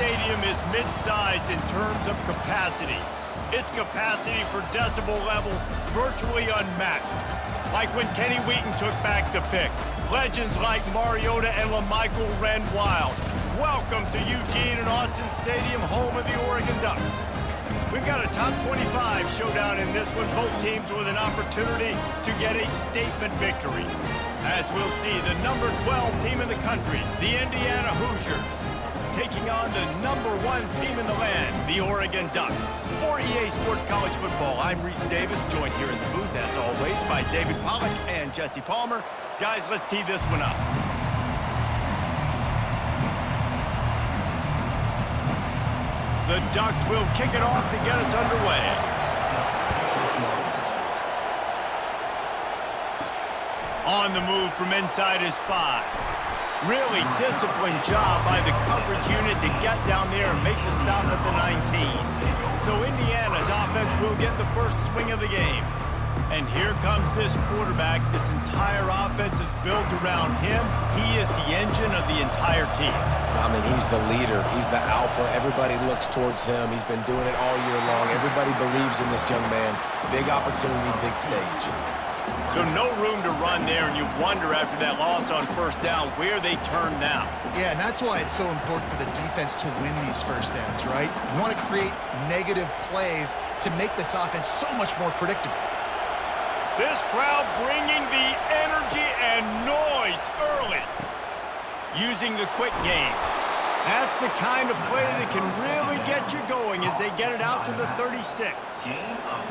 stadium is mid-sized in terms of capacity. Its capacity for decibel level virtually unmatched. Like when Kenny Wheaton took back the pick. Legends like Mariota and LaMichael ran wild. Welcome to Eugene and Autzen Stadium, home of the Oregon Ducks. We've got a top 25 showdown in this one, both teams with an opportunity to get a statement victory. As we'll see, the number 12 team in the country, the Indiana Hoosiers, taking on the number 1 team in the land, the Oregon Ducks. For EA Sports College Football, I'm Reese Davis, joined here in the booth, as always, by David Pollack and Jesse Palmer. Guys, let's tee this one up. The Ducks will kick it off to get us underway. On the move from inside is 5. Really disciplined job by the coverage unit to get down there and make the stop at the 19. So Indiana's offense will get the first swing of the game. And here comes this quarterback. This entire offense is built around him. He is the engine of the entire team. I mean, he's the leader. He's the alpha. Everybody looks towards him. He's been doing it all year long. Everybody believes in this young man. Big opportunity, big stage. So no room to run there, and you wonder after that loss on first down where they turn now. Yeah, and that's why it's so important for the defense to win these first downs, right? You want to create negative plays to make this offense so much more predictable. This crowd bringing the energy and noise early. Using the quick game. That's the kind of play that can really get you going as they get it out to the 36.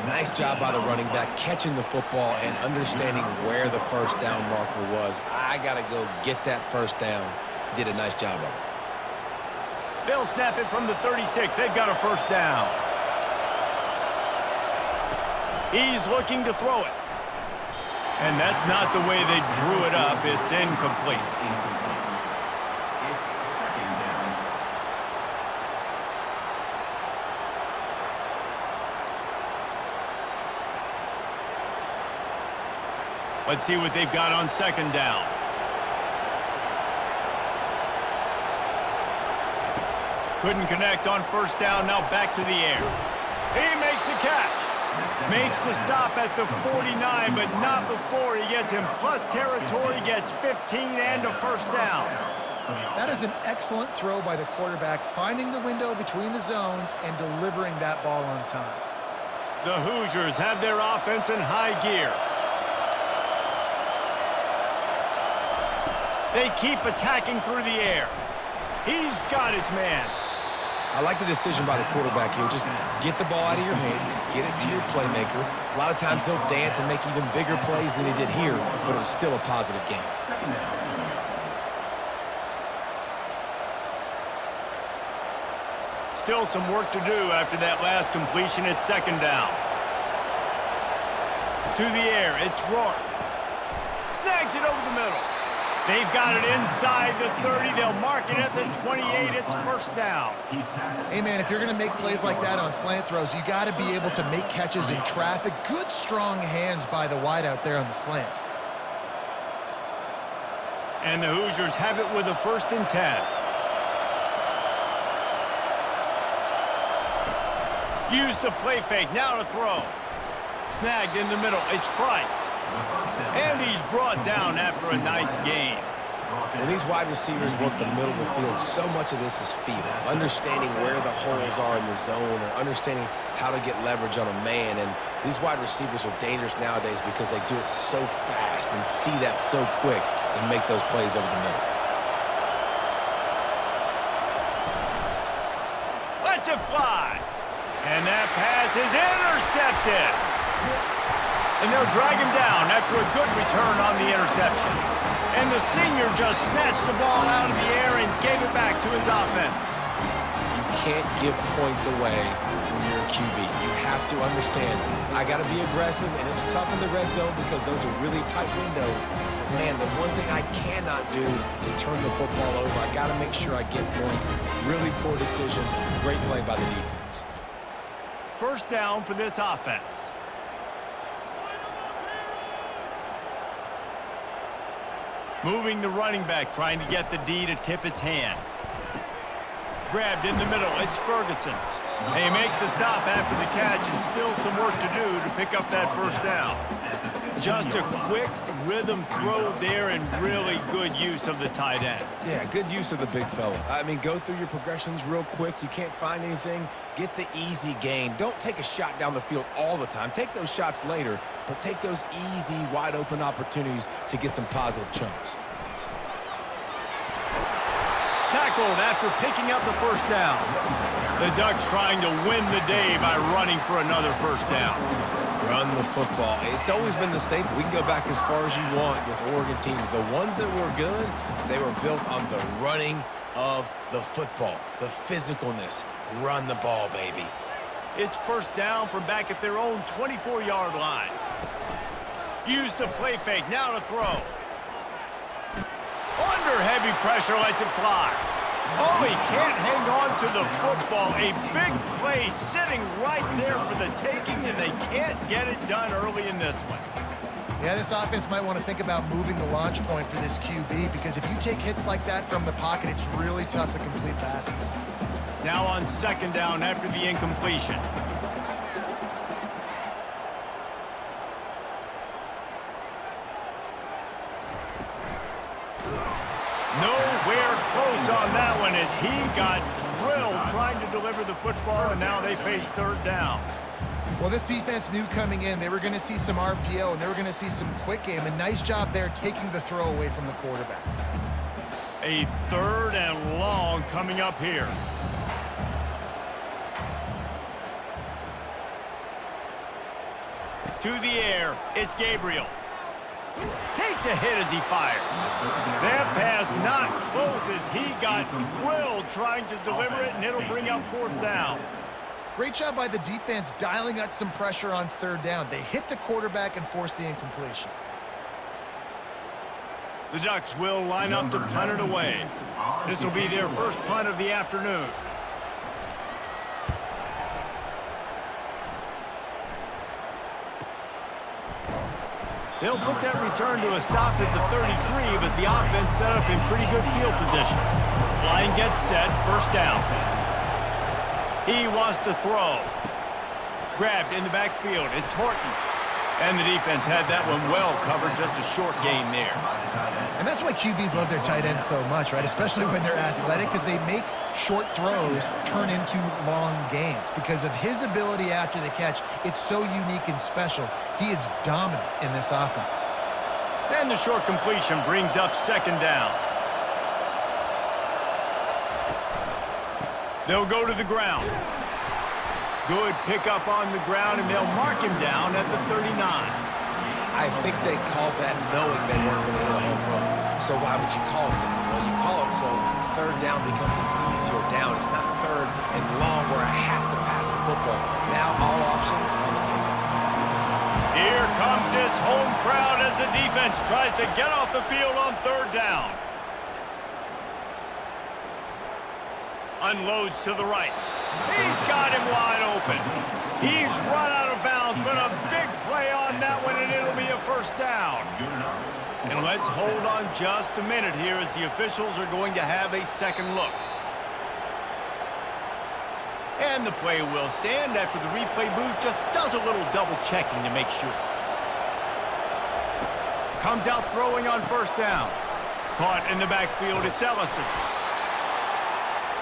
Nice job by the running back, catching the football and understanding where the first down marker was. I got to go get that first down. He did a nice job of it. They'll snap it from the 36. They've got a first down. He's looking to throw it. And that's not the way they drew it up. It's incomplete. Let's see what they've got on second down. Couldn't connect on first down. Now back to the air. He makes the catch. Makes the stop at the 49, but not before he gets in plus territory, gets 15 and a first down. That is an excellent throw by the quarterback, finding the window between the zones and delivering that ball on time. The Hoosiers have their offense in high gear. They keep attacking through the air. He's got his man. I like the decision by the quarterback here. Just get the ball out of your hands, get it to your playmaker. A lot of times he'll dance and make even bigger plays than he did here, but it was still a positive game. Still some work to do after that last completion at second down. To the air, it's Rourke. Snags it over the middle. They've got it inside the 30. They'll mark it at the 28. It's first down. Hey, man, if you're going to make plays like that on slant throws, you got to be able to make catches in traffic. Good, strong hands by the wideout there on the slant. And the Hoosiers have it with a 1st and 10. Use the play fake. Now to throw. Snagged in the middle. It's Price. And he's brought down after a nice gain. When these wide receivers work the middle of the field, so much of this is feel. Understanding where the holes are in the zone or understanding how to get leverage on a man. And these wide receivers are dangerous nowadays because they do it so fast and see that so quick and make those plays over the middle. Lets it fly. And that pass is intercepted. And they'll drag him down after a good return on the interception. And the senior just snatched the ball out of the air and gave it back to his offense. You can't give points away when you're a QB. You have to understand, I got to be aggressive, and it's tough in the red zone because those are really tight windows. Man, the one thing I cannot do is turn the football over. I got to make sure I get points. Really poor decision. Great play by the defense. First down for this offense. Moving the running back, trying to get the D to tip its hand. Grabbed in the middle. It's Ferguson. They make the stop after the catch and still some work to do to pick up that first down. Just a quick rhythm throw there and really good use of the tight end. Yeah, good use of the big fella. I mean, go through your progressions real quick. You can't find anything. Get the easy gain. Don't take a shot down the field all the time. Take those shots later, but take those easy, wide-open opportunities to get some positive chunks. Tackled after picking up the first down. The Ducks trying to win the day by running for another first down. Run the football. It's always been the staple. We can go back as far as you want with Oregon teams. The ones that were good, they were built on the running of the football, the physicalness. Run the ball, baby. It's first down from back at their own 24-yard line. Use the play fake. Now to throw. Under heavy pressure, lets it fly. Oh, he can't hang on to the football. A big play sitting right there for the taking, and they can't get it done early in this one. Yeah, this offense might want to think about moving the launch point for this QB, because if you take hits like that from the pocket, it's really tough to complete passes. Now on second down after the incompletion. Nowhere close on that one as he got drilled trying to deliver the football, and now they face third down. Well, this defense knew coming in they were going to see some RPO and they were going to see some quick game. A nice job there taking the throw away from the quarterback. A third and long coming up here. To the air, it's Gabriel. Takes a hit as he fires. That pass not close as he got drilled trying to deliver it, and it'll bring up fourth down. Great job by the defense dialing up some pressure on third down. They hit the quarterback and forced the incompletion. The Ducks will line up to punt it away. This will be their first punt of the afternoon. They'll put that return to a stop at the 33, but the offense set up in pretty good field position. Line gets set, first down. He wants to throw. Grabbed in the backfield, it's Horton. And the defense had that one well covered, just a short gain there. And that's why QBs love their tight ends so much, right? Especially when they're athletic, because they make short throws turn into long gains. Because of his ability after the catch, it's so unique and special. He is dominant in this offense. And the short completion brings up second down. They'll go to the ground. Good pickup on the ground, and they'll mark him down at the 39. I think they called that knowing they weren't going to hit a home run. So why would you call it that? Well, you call it so third down becomes an easier down. It's not third and long where I have to pass the football. Now all options on the table. Here comes this home crowd as the defense tries to get off the field on third down. Unloads to the right. He's got him wide open. He's run out of bounds, but a big play on that one, and it'll be a first down. And let's hold on just a minute here as the officials are going to have a second look. And the play will stand after the replay booth just does a little double checking to make sure. Comes out throwing on first down. Caught in the backfield, it's Ellison.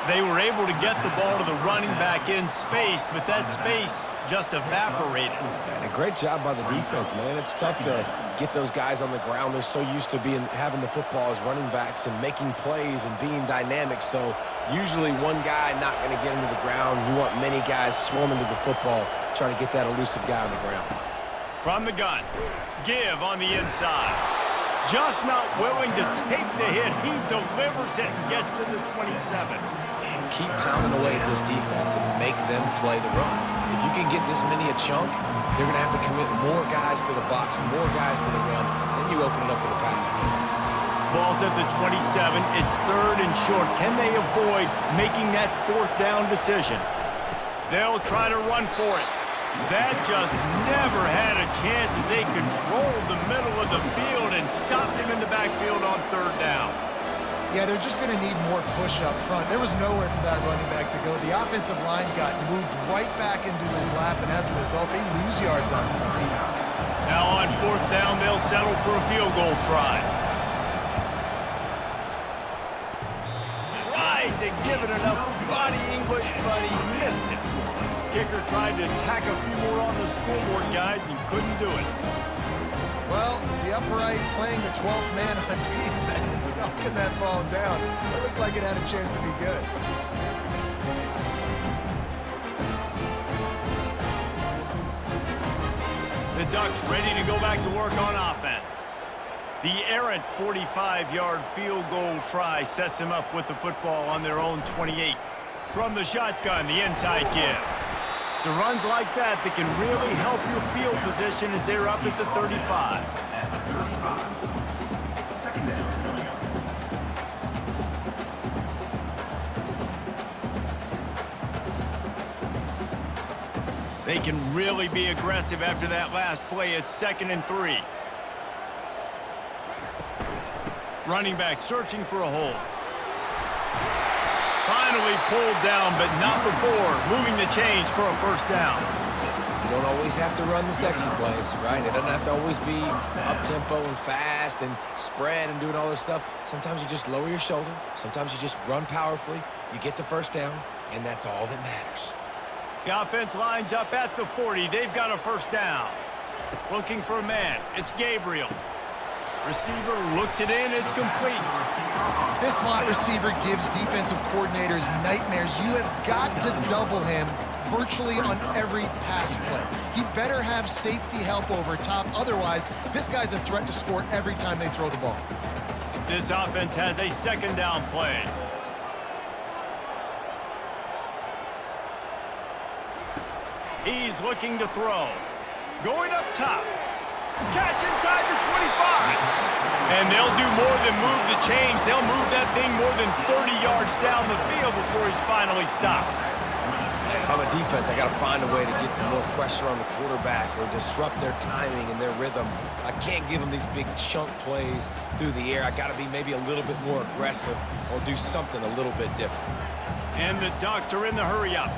They were able to get the ball to the running back in space, but that space just evaporated. And a great job by the defense, man. It's tough to get those guys on the ground. They're so used to having the football as running backs and making plays and being dynamic. So usually one guy not going to get into the ground. You want many guys swarming to the football, trying to get that elusive guy on the ground. From the gun, give on the inside. Just not willing to take the hit. He delivers it and gets to the 27. Keep pounding away at this defense and make them play the run. If you can get this many a chunk, they're going to have to commit more guys to the box, more guys to the run. Then you open it up for the passing game. Ball's at the 27. It's third and short. Can they avoid making that fourth down decision? They'll try to run for it. That just never had a chance as they controlled the middle of the field and stopped him in the backfield on third down. Yeah, they're just going to need more push up front. There was nowhere for that running back to go. The offensive line got moved right back into his lap, and as a result, they lose yards on him. Now on 4th down, they'll settle for a field goal try. Tried to give it enough body English, but he missed it. Kicker tried to tack a few more on the scoreboard, guys, and couldn't do it. Well, the upright playing the 12th man on defense, knocking that ball down. It looked like it had a chance to be good. The Ducks ready to go back to work on offense. The errant 45-yard field goal try sets them up with the football on their own 28. From the shotgun, the inside give. It's the runs like that that can really help your field position as they're up at the 35. They can really be aggressive after that last play. It's 2nd and 3. Running back searching for a hole. Finally pulled down, but not before moving the chains for a 1st down. You don't always have to run the sexy plays, right? It doesn't have to always be up-tempo and fast and spread and doing all this stuff. Sometimes you just lower your shoulder. Sometimes you just run powerfully. You get the 1st down, and that's all that matters. The offense lines up at the 40. They've got a 1st down. Looking for a man. It's Gabriel. Receiver looks it in. It's complete. This slot receiver gives defensive coordinators nightmares. You have got to double him virtually on every pass play. He better have safety help over top. Otherwise, this guy's a threat to score every time they throw the ball. This offense has a 2nd down play. He's looking to throw. Going up top. Catch inside the 25. And they'll do more than move the chains. They'll move that thing more than 30 yards down the field before he's finally stopped. If I'm a defense, I got to find a way to get some more pressure on the quarterback or disrupt their timing and their rhythm. I can't give them these big chunk plays through the air. I got to be maybe a little bit more aggressive or do something a little bit different. And the Ducks are in the hurry-up.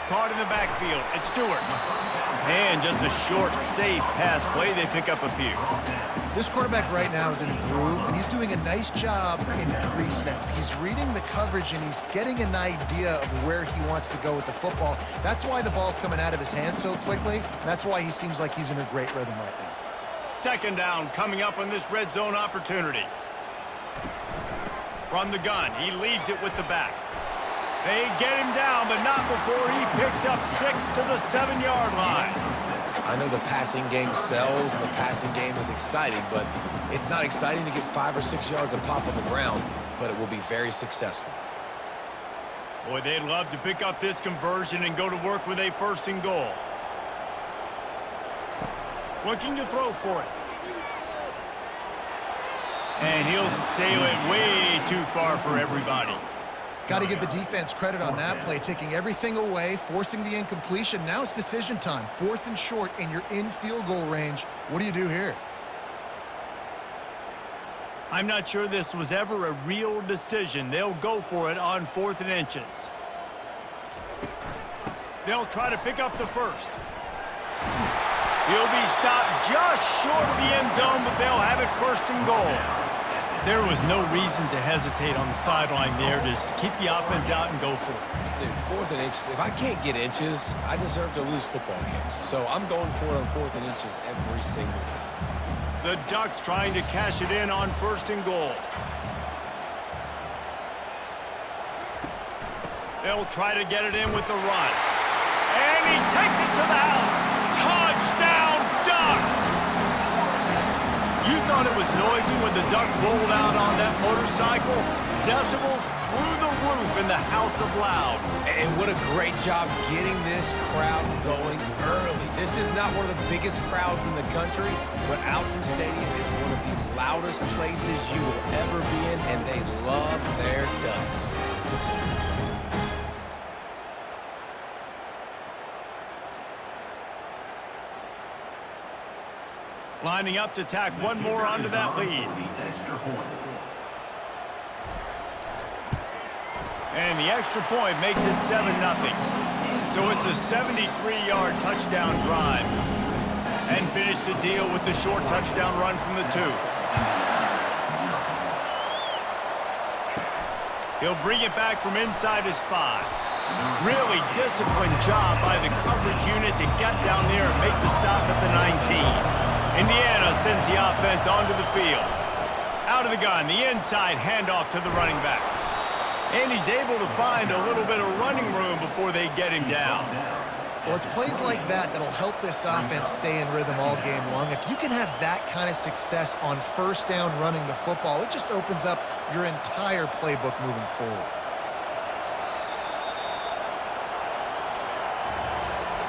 Caught in the backfield. It's Stewart. And just a short, safe pass play. They pick up a few. This quarterback right now is in a groove, and he's doing a nice job in pre-snap. He's reading the coverage, and he's getting an idea of where he wants to go with the football. That's why the ball's coming out of his hands so quickly. That's why he seems like he's in a great rhythm right now. 2nd down coming up on this red zone opportunity. From the gun, he leaves it with the back. They get him down, but not before he picks up 6 to the 7-yard line. I know the passing game sells, and the passing game is exciting, but it's not exciting to get 5 or 6 yards of pop on the ground, but it will be very successful. Boy, they'd love to pick up this conversion and go to work with a 1st and goal. Looking to throw for it. And he'll sail it way too far for everybody. Got to give the defense credit on that play, taking everything away, forcing the incompletion. Now it's decision time. 4th and short, and you're in field goal range. What do you do here? I'm not sure this was ever a real decision. They'll go for it on 4th and inches. They'll try to pick up the 1st. He'll be stopped just short of the end zone, but they'll have it 1st and goal. There was no reason to hesitate on the sideline there. Just keep the offense out and go for it. Dude, 4th and inches. If I can't get inches, I deserve to lose football games. So I'm going for it on 4th and inches every single time. The Ducks trying to cash it in on 1st and goal. They'll try to get it in with the run. And he takes it to the house. Touchdown, Ducks! You thought it was noisy when the Duck rolled out on that motorcycle? Decibels through the roof in the House of Loud. And what a great job getting this crowd going early. This is not one of the biggest crowds in the country, but Alson Stadium is one of the loudest places you will ever be in, and they love their Ducks. Lining up to tack one more onto that lead. And the extra point makes it 7-0. So it's a 73-yard touchdown drive. And finish the deal with the short touchdown run from the 2. He'll bring it back from inside his 5. Really disciplined job by the coverage unit to get down there and make the stop at the 19. Indiana sends the offense onto the field. Out of the gun, the inside handoff to the running back. And he's able to find a little bit of running room before they get him down. Well, it's plays like that that'll help this offense stay in rhythm all game long. If you can have that kind of success on first down running the football, it just opens up your entire playbook moving forward.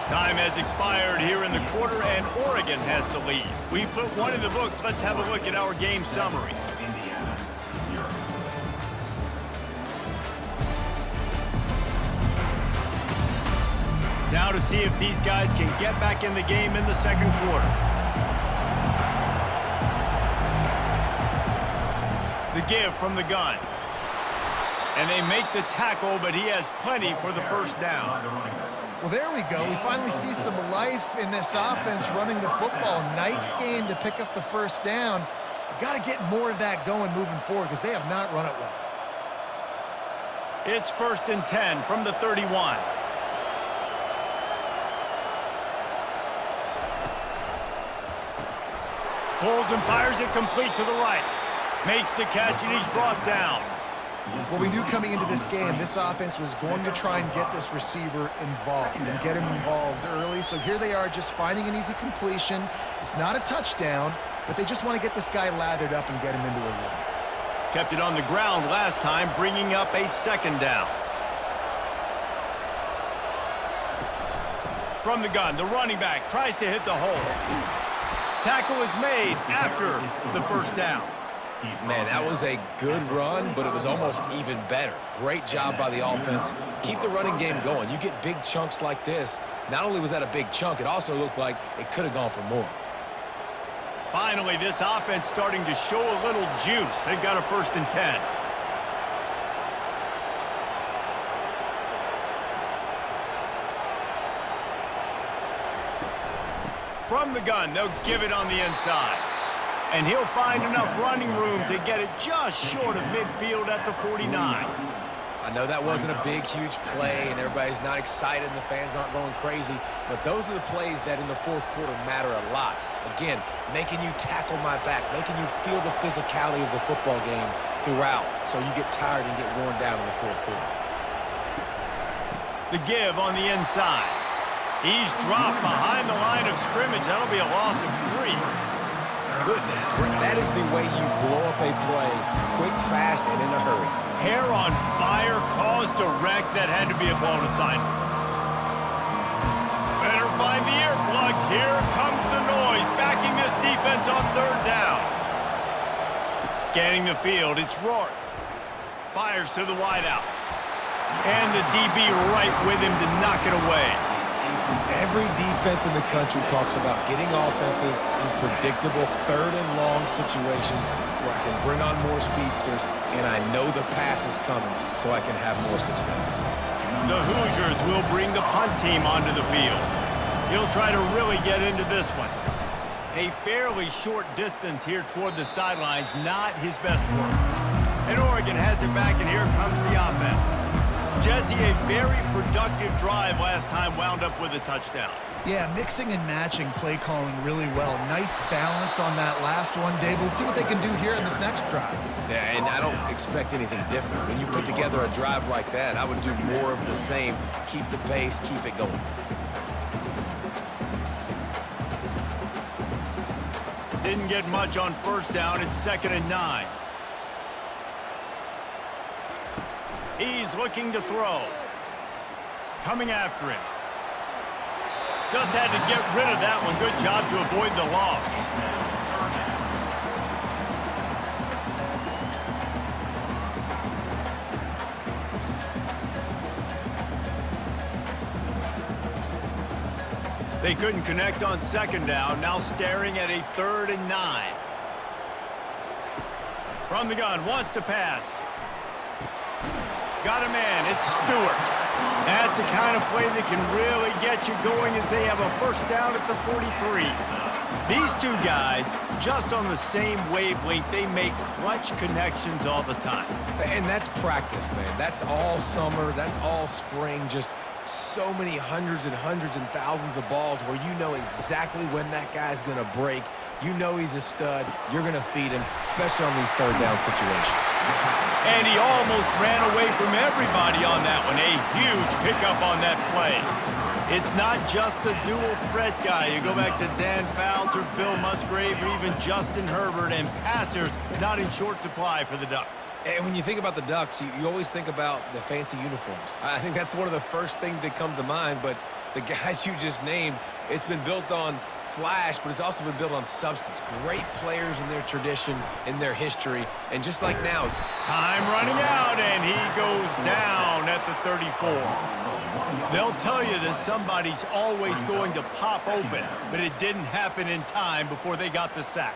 Time has expired here in the quarter, and Oregon has the lead. We put one in the books. Let's have a look at our game summary. Now to see if these guys can get back in the game in the second quarter. The give from the gun. And they make the tackle, but he has plenty for the first down. Well, there we go. We finally see some life in this offense running the football. Nice game to pick up the first down. Got to get more of that going moving forward because they have not run it well. It's 1st and 10 from the 31. Pulls and fires it complete to the right. Makes the catch, and he's brought down. Well, we knew coming into this game, this offense was going to try and get this receiver involved and get him involved early. So here they are just finding an easy completion. It's not a touchdown, but they just want to get this guy lathered up and get him into a run. Kept it on the ground last time, bringing up a second down. From the gun, the running back tries to hit the hole. Tackle is made after the first down. Man, that was a good run, but it was almost even better. Great job by the offense. Keep the running game going. You get big chunks like this. Not only was that a big chunk, it also looked like it could have gone for more. Finally, this offense starting to show a little juice. They've got a 1st and 10. From the gun, they'll give it on the inside. And he'll find enough running room to get it just short of midfield at the 49. I know that wasn't a big, huge play, and everybody's not excited, and the fans aren't going crazy, but those are the plays that in the fourth quarter matter a lot. Again, making you tackle my back, making you feel the physicality of the football game throughout, so you get tired and get worn down in the fourth quarter. The give on the inside. He's dropped behind the line of scrimmage. That'll be a loss of 3. Goodness, that is the way you blow up a play quick, fast, and in a hurry. Hair on fire, caused a wreck that had to be a blown assignment. Better find the earplugs. Here comes the noise, backing this defense on 3rd down. Scanning the field, it's Rourke. Fires to the wideout. And the DB right with him to knock it away. Every defense in the country talks about getting offenses in predictable 3rd and long situations where I can bring on more speedsters and I know the pass is coming so I can have more success. The Hoosiers will bring the punt team onto the field. He'll try to really get into this one. A fairly short distance here toward the sidelines, not his best work. And Oregon has it back, and here comes the offense. Jesse, a very productive drive last time, wound up with a touchdown. Yeah, mixing and matching play calling really well. Nice balance on that last one, Dave. Let's see what they can do here in this next drive. Yeah, and I don't expect anything different. When you put together a drive like that, I would do more of the same. Keep the pace, keep it going. Didn't get much on 1st down. It's 2nd and 9. He's looking to throw. Coming after him. Just had to get rid of that one. Good job to avoid the loss. They couldn't connect on second down, now staring at a 3rd and 9. From the gun, wants to pass. Got a man, it's Stewart. That's the kind of play that can really get you going as they have a first down at the 43. These two guys, just on the same wavelength, they make clutch connections all the time. And that's practice, man. That's all summer. That's all spring. Just so many hundreds and thousands of balls where you know exactly when that guy's going to break. You know he's a stud. You're going to feed him, especially on these third down situations. And he almost ran away from everybody on that one. A huge pickup on that play. It's not just the dual threat guy. You go back to Dan Fouts or Bill Musgrave or even Justin Herbert, and passers not in short supply for the Ducks. And when you think about the Ducks, you always think about the fancy uniforms. I think that's one of the first things that come to mind, but the guys you just named, it's been built on flash, but it's also been built on substance. Great players in their tradition, in their history, and just like now. Time running out, and he goes down at the 34. They'll tell you that somebody's always going to pop open, but it didn't happen in time before they got the sack.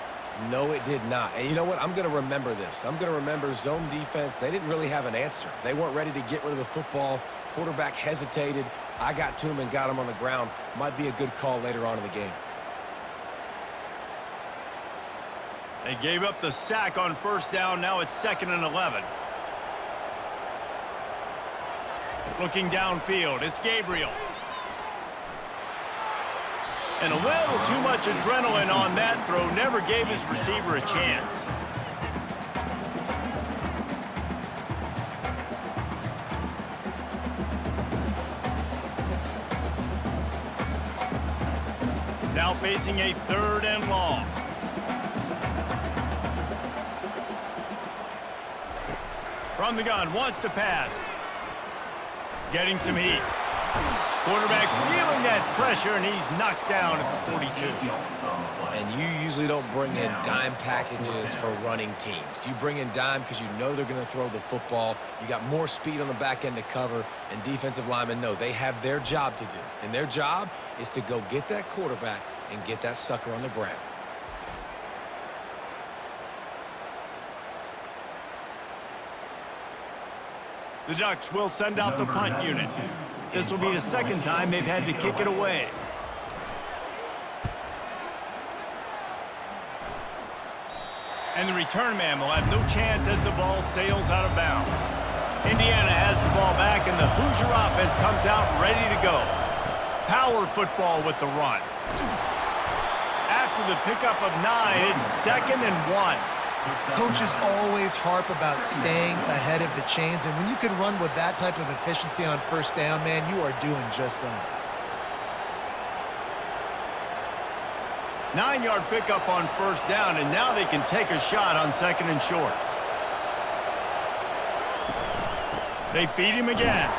No, it did not. And you know what? I'm going to remember this. I'm going to remember zone defense. They didn't really have an answer. They weren't ready to get rid of the football. Quarterback hesitated. I got to him and got him on the ground. Might be a good call later on in the game. They gave up the sack on first down. Now it's 2nd and 11. Looking downfield, it's Gabriel. And a little too much adrenaline on that throw. Never gave his receiver a chance. Now facing a 3rd and long. From the gun, wants to pass. Getting some heat. Quarterback feeling that pressure, and he's knocked down at the 42. And you usually don't bring in dime packages for running teams. You bring in dime because you know they're going to throw the football. You got more speed on the back end to cover, and defensive linemen know they have their job to do. And their job is to go get that quarterback and get that sucker on the ground. The Ducks will send out the punt unit. This will be the 2nd time they've had to kick it away. And the return man will have no chance as the ball sails out of bounds. Indiana has the ball back, and the Hoosier offense comes out ready to go. Power football with the run. After the pickup of 9, it's 2nd and 1. Coaches always harp about staying ahead of the chains, and when you can run with that type of efficiency on first down, man, you are doing just that. 9-yard pickup on first down, and now they can take a shot on 2nd and short. They feed him again.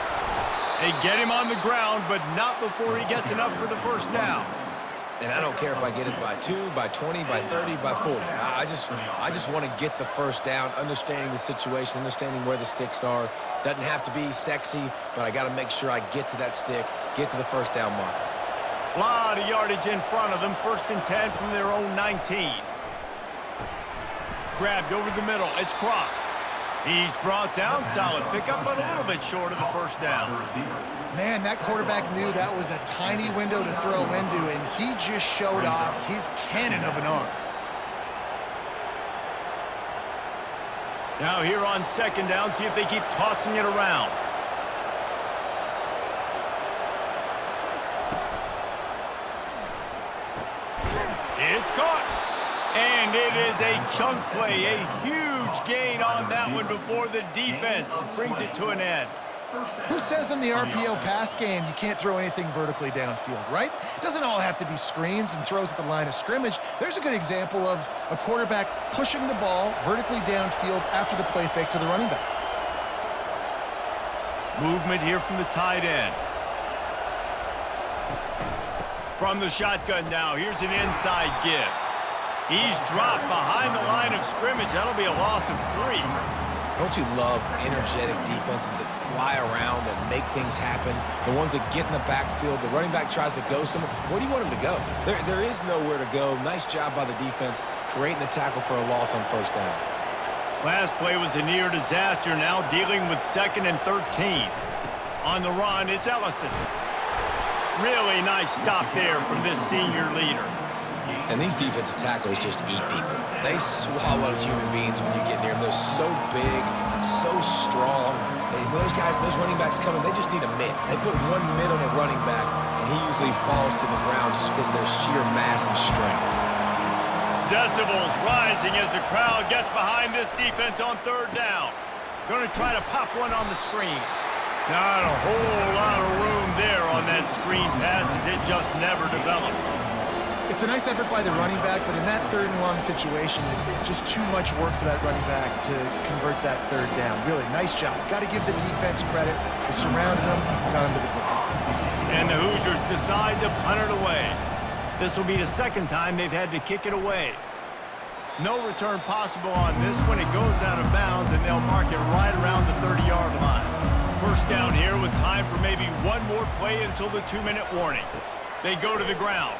They get him on the ground, but not before he gets enough for the first down. And I don't care if I get it by 2, by 20, by 30, by 40. I just want to get the first down, understanding the situation, understanding where the sticks are. Doesn't have to be sexy, but I got to make sure I get to that stick, get to the first down marker. A lot of yardage in front of them. 1st and 10 from their own 19. Grabbed over the middle. It's Cross. He's brought down. Solid pickup, but a little bit short of the first down. Man, that quarterback knew that was a tiny window to throw into, and he just showed off his cannon of an arm. Now here on 2nd down, see if they keep tossing it around. It's caught. And it is a chunk play, a huge gain on that one before the defense brings it to an end. Who says in the RPO pass game you can't throw anything vertically downfield, right? It doesn't all have to be screens and throws at the line of scrimmage. There's a good example of a quarterback pushing the ball vertically downfield after the play fake to the running back. Movement here from the tight end. From the shotgun now, here's an inside give. He's dropped behind the line of scrimmage. That'll be a loss of 3. Don't you love energetic defenses that fly around, that make things happen? The ones that get in the backfield, the running back tries to go somewhere. Where do you want him to go? There is nowhere to go. Nice job by the defense creating the tackle for a loss on first down. Last play was a near disaster, now dealing with 2nd and 13. On the run, it's Ellison. Really nice stop there from this senior leader. And these defensive tackles just eat people. They swallow human beings when you get near them. They're so big, so strong. Those guys, those running backs coming, they just need a mitt. They put one mitt on a running back, and he usually falls to the ground just because of their sheer mass and strength. Decibels rising as the crowd gets behind this defense on 3rd down. Going to try to pop one on the screen. Not a whole lot of room there on that screen pass as it just never developed. It's a nice effort by the running back, but in that 3rd and long situation, it's just too much work for that running back to convert that 3rd down. Really, nice job. Got to give the defense credit. They surrounded him, got him to the ground. And the Hoosiers decide to punt it away. This will be the 2nd time they've had to kick it away. No return possible on this one. It goes out of bounds, and they'll mark it right around the 30-yard line. First down here with time for maybe one more play until the 2-minute warning. They go to the ground.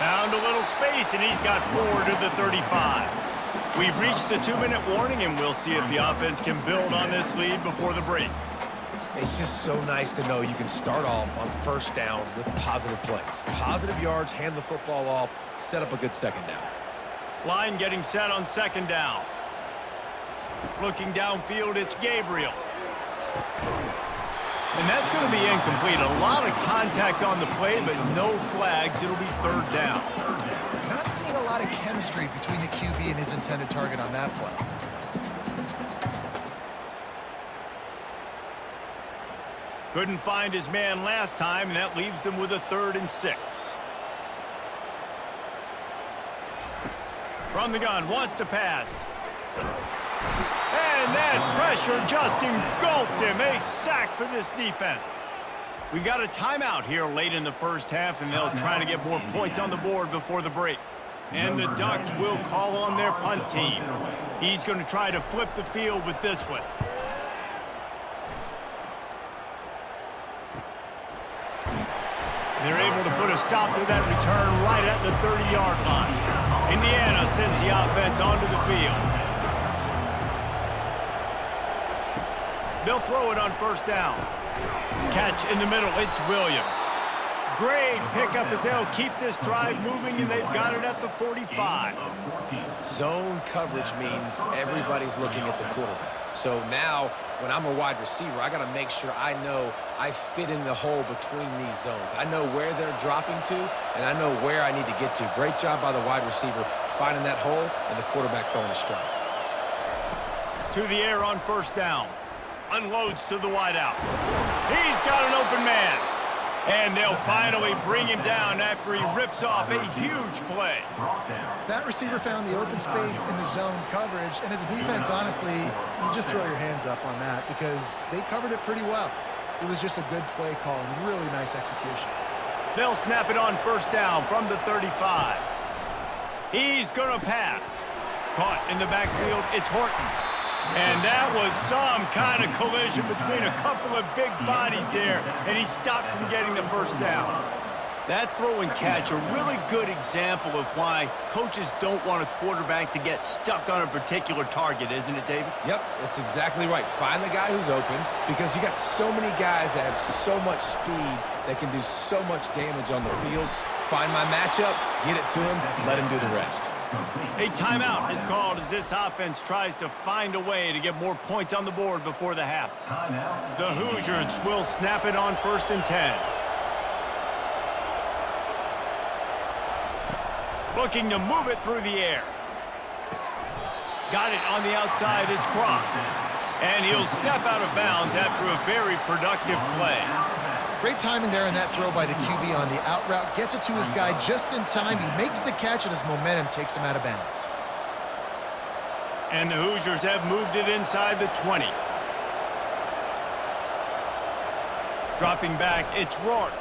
Found a little space, and he's got 4 to the 35. We've reached the 2-minute warning, and we'll see if the offense can build on this lead before the break. It's just so nice to know you can start off on first down with positive plays. Positive yards, hand the football off, set up a good 2nd down. Line getting set on 2nd down. Looking downfield, it's Gabriel. And that's going to be incomplete. A lot of contact on the play, but no flags. It'll be 3rd down. Not seeing a lot of chemistry between the QB and his intended target on that play. Couldn't find his man last time, and that leaves him with a 3rd and 6. From the gun, wants to pass. And that pressure just engulfed him. A sack for this defense. We've got a timeout here late in the first half, and they'll try to get more points on the board before the break. And the Ducks will call on their punt team. He's going to try to flip the field with this one. They're able to put a stop to that return right at the 30-yard line. Indiana sends the offense onto the field. They'll throw it on first down. Catch in the middle, it's Williams. Great pickup as they'll keep this drive moving, and they've got it at the 45. Zone coverage means everybody's looking at the quarterback. So now, when I'm a wide receiver, I got to make sure I know I fit in the hole between these zones. I know where they're dropping to, and I know where I need to get to. Great job by the wide receiver finding that hole, and the quarterback throwing a strike. To the air on first down. Unloads to the wideout. He's got an open man. And they'll finally bring him down after he rips off a huge play. That receiver found the open space in the zone coverage, and as a defense, honestly, you just throw your hands up on that because they covered it pretty well. It was just a good play call and really nice execution. They'll snap it on first down from the 35. He's going to pass. Caught in the backfield, it's Horton. And that was some kind of collision between a couple of big bodies there, and he stopped from getting the first down. That throw and catch, a really good example of why coaches don't want a quarterback to get stuck on a particular target, isn't it, David? Yep, that's exactly right. Find the guy who's open, because you got so many guys that have so much speed that can do so much damage on the field. Find my matchup, get it to him, let him do the rest. A timeout is called as this offense tries to find a way to get more points on the board before the half. The Hoosiers will snap it on 1st and 10. Looking to move it through the air. Got it on the outside, it's Cross. And he'll step out of bounds after a very productive play. Great timing there in that throw by the QB on the out route. Gets it to his guy just in time. He makes the catch, and his momentum takes him out of bounds. And the Hoosiers have moved it inside the 20. Dropping back, it's Rourke.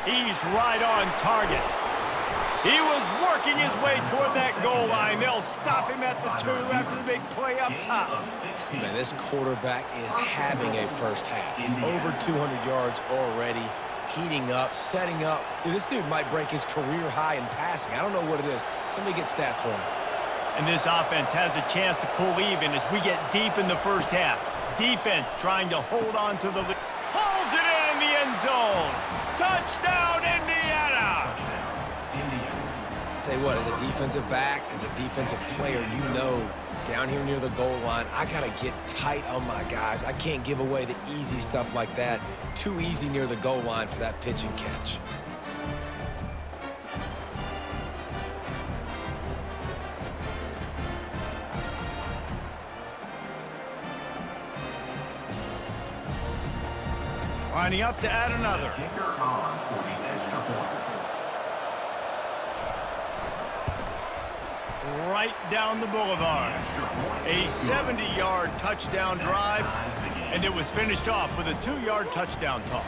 He's right on target. He was working his way toward that goal line. They'll stop him at the 2 after the big play up top. Man, this quarterback is having a first half. He's over 200 yards already, heating up, setting up. Dude, this dude might break his career high in passing. I don't know what it is. Somebody get stats for him. And this offense has a chance to pull even as we get deep in the first half. Defense trying to hold on to the lead. Pulls it in the end zone. Touchdown, Indiana! Tell you what, as a defensive back, as a defensive player, you know down here near the goal line, I got to get tight on my guys. I can't give away the easy stuff like that. Too easy near the goal line for that pitch and catch. Lining up to add another. Right down the boulevard. A 70-yard touchdown drive, and it was finished off with a 2-yard touchdown toss.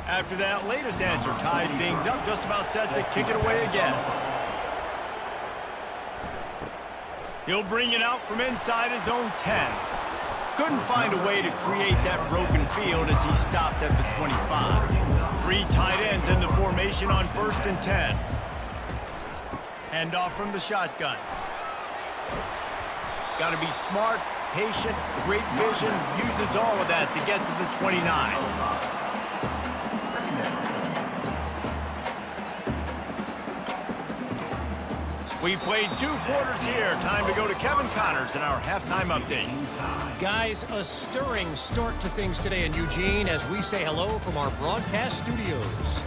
After that latest answer tied things up, just about set to kick it away again. He'll bring it out from inside his own 10. Couldn't find a way to create that broken field as he stopped at the 25. 3 tight ends in the formation on 1st and 10. Handoff from the shotgun. Got to be smart, patient, great vision, uses all of that to get to the 29. We've played 2 quarters here. Time to go to Kevin Connors in our halftime update. Guys, a stirring start to things today in Eugene as we say hello from our broadcast studios.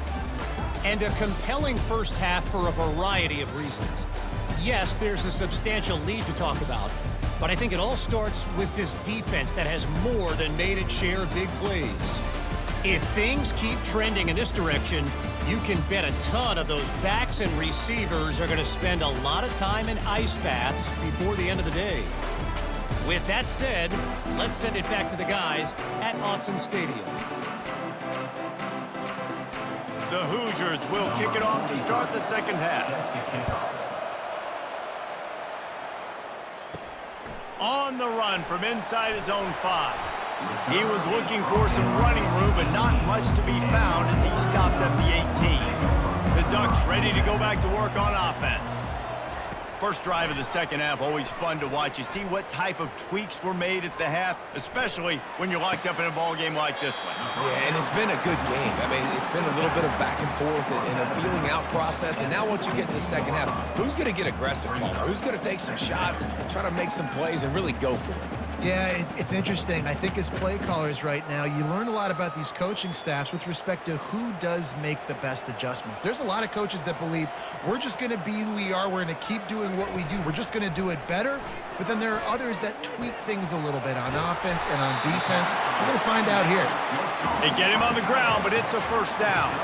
And a compelling first half for a variety of reasons. Yes, there's a substantial lead to talk about, but I think it all starts with this defense that has more than made its share of big plays. If things keep trending in this direction, you can bet a ton of those backs and receivers are going to spend a lot of time in ice baths before the end of the day. With that said, let's send it back to the guys at Autzen Stadium. The Hoosiers will kick it off to start the second half. On the run from inside his own 5. He was looking for some running room, but not much to be found as he stopped at the 18. The Ducks ready to go back to work on offense. First drive of the second half, always fun to watch. You see what type of tweaks were made at the half, especially when you're locked up in a ball game like this one. Yeah, and it's been a good game. I mean, it's been a little bit of back and forth and a feeling out process. And now once you get to the second half, who's going to get aggressive, Palmer? Who's going to take some shots, try to make some plays, and really go for it? Yeah, it's interesting. I think as play callers right now, you learn a lot about these coaching staffs with respect to who does make the best adjustments. There's a lot of coaches that believe we're just going to be who we are. We're going to keep doing what we do. We're just going to do it better. But then there are others that tweak things a little bit on offense and on defense. We're going to find out here. They get him on the ground, but it's a first down.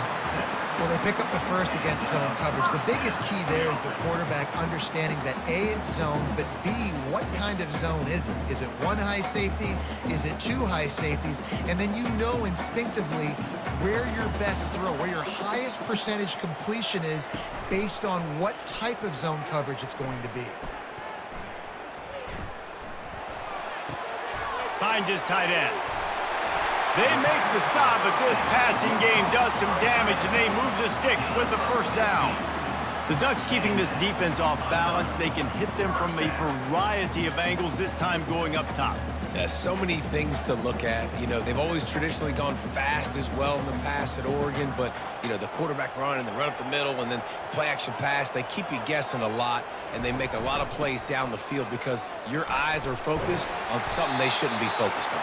Well, they pick up the first against zone coverage. The biggest key there is the quarterback understanding that A, it's zone, but B, what kind of zone is it? Is it 1 high safety? Is it 2 high safeties? And then you know instinctively where your best throw, where your highest percentage completion is based on what type of zone coverage it's going to be. Finds his tight end. They make the stop, but this passing game does some damage, and they move the sticks with the first down. The Ducks keeping this defense off balance. They can hit them from a variety of angles, this time going up top. There's so many things to look at. You know, they've always traditionally gone fast as well in the pass at Oregon, but, you know, the quarterback run and the run up the middle and then play-action pass, they keep you guessing a lot, and they make a lot of plays down the field because your eyes are focused on something they shouldn't be focused on.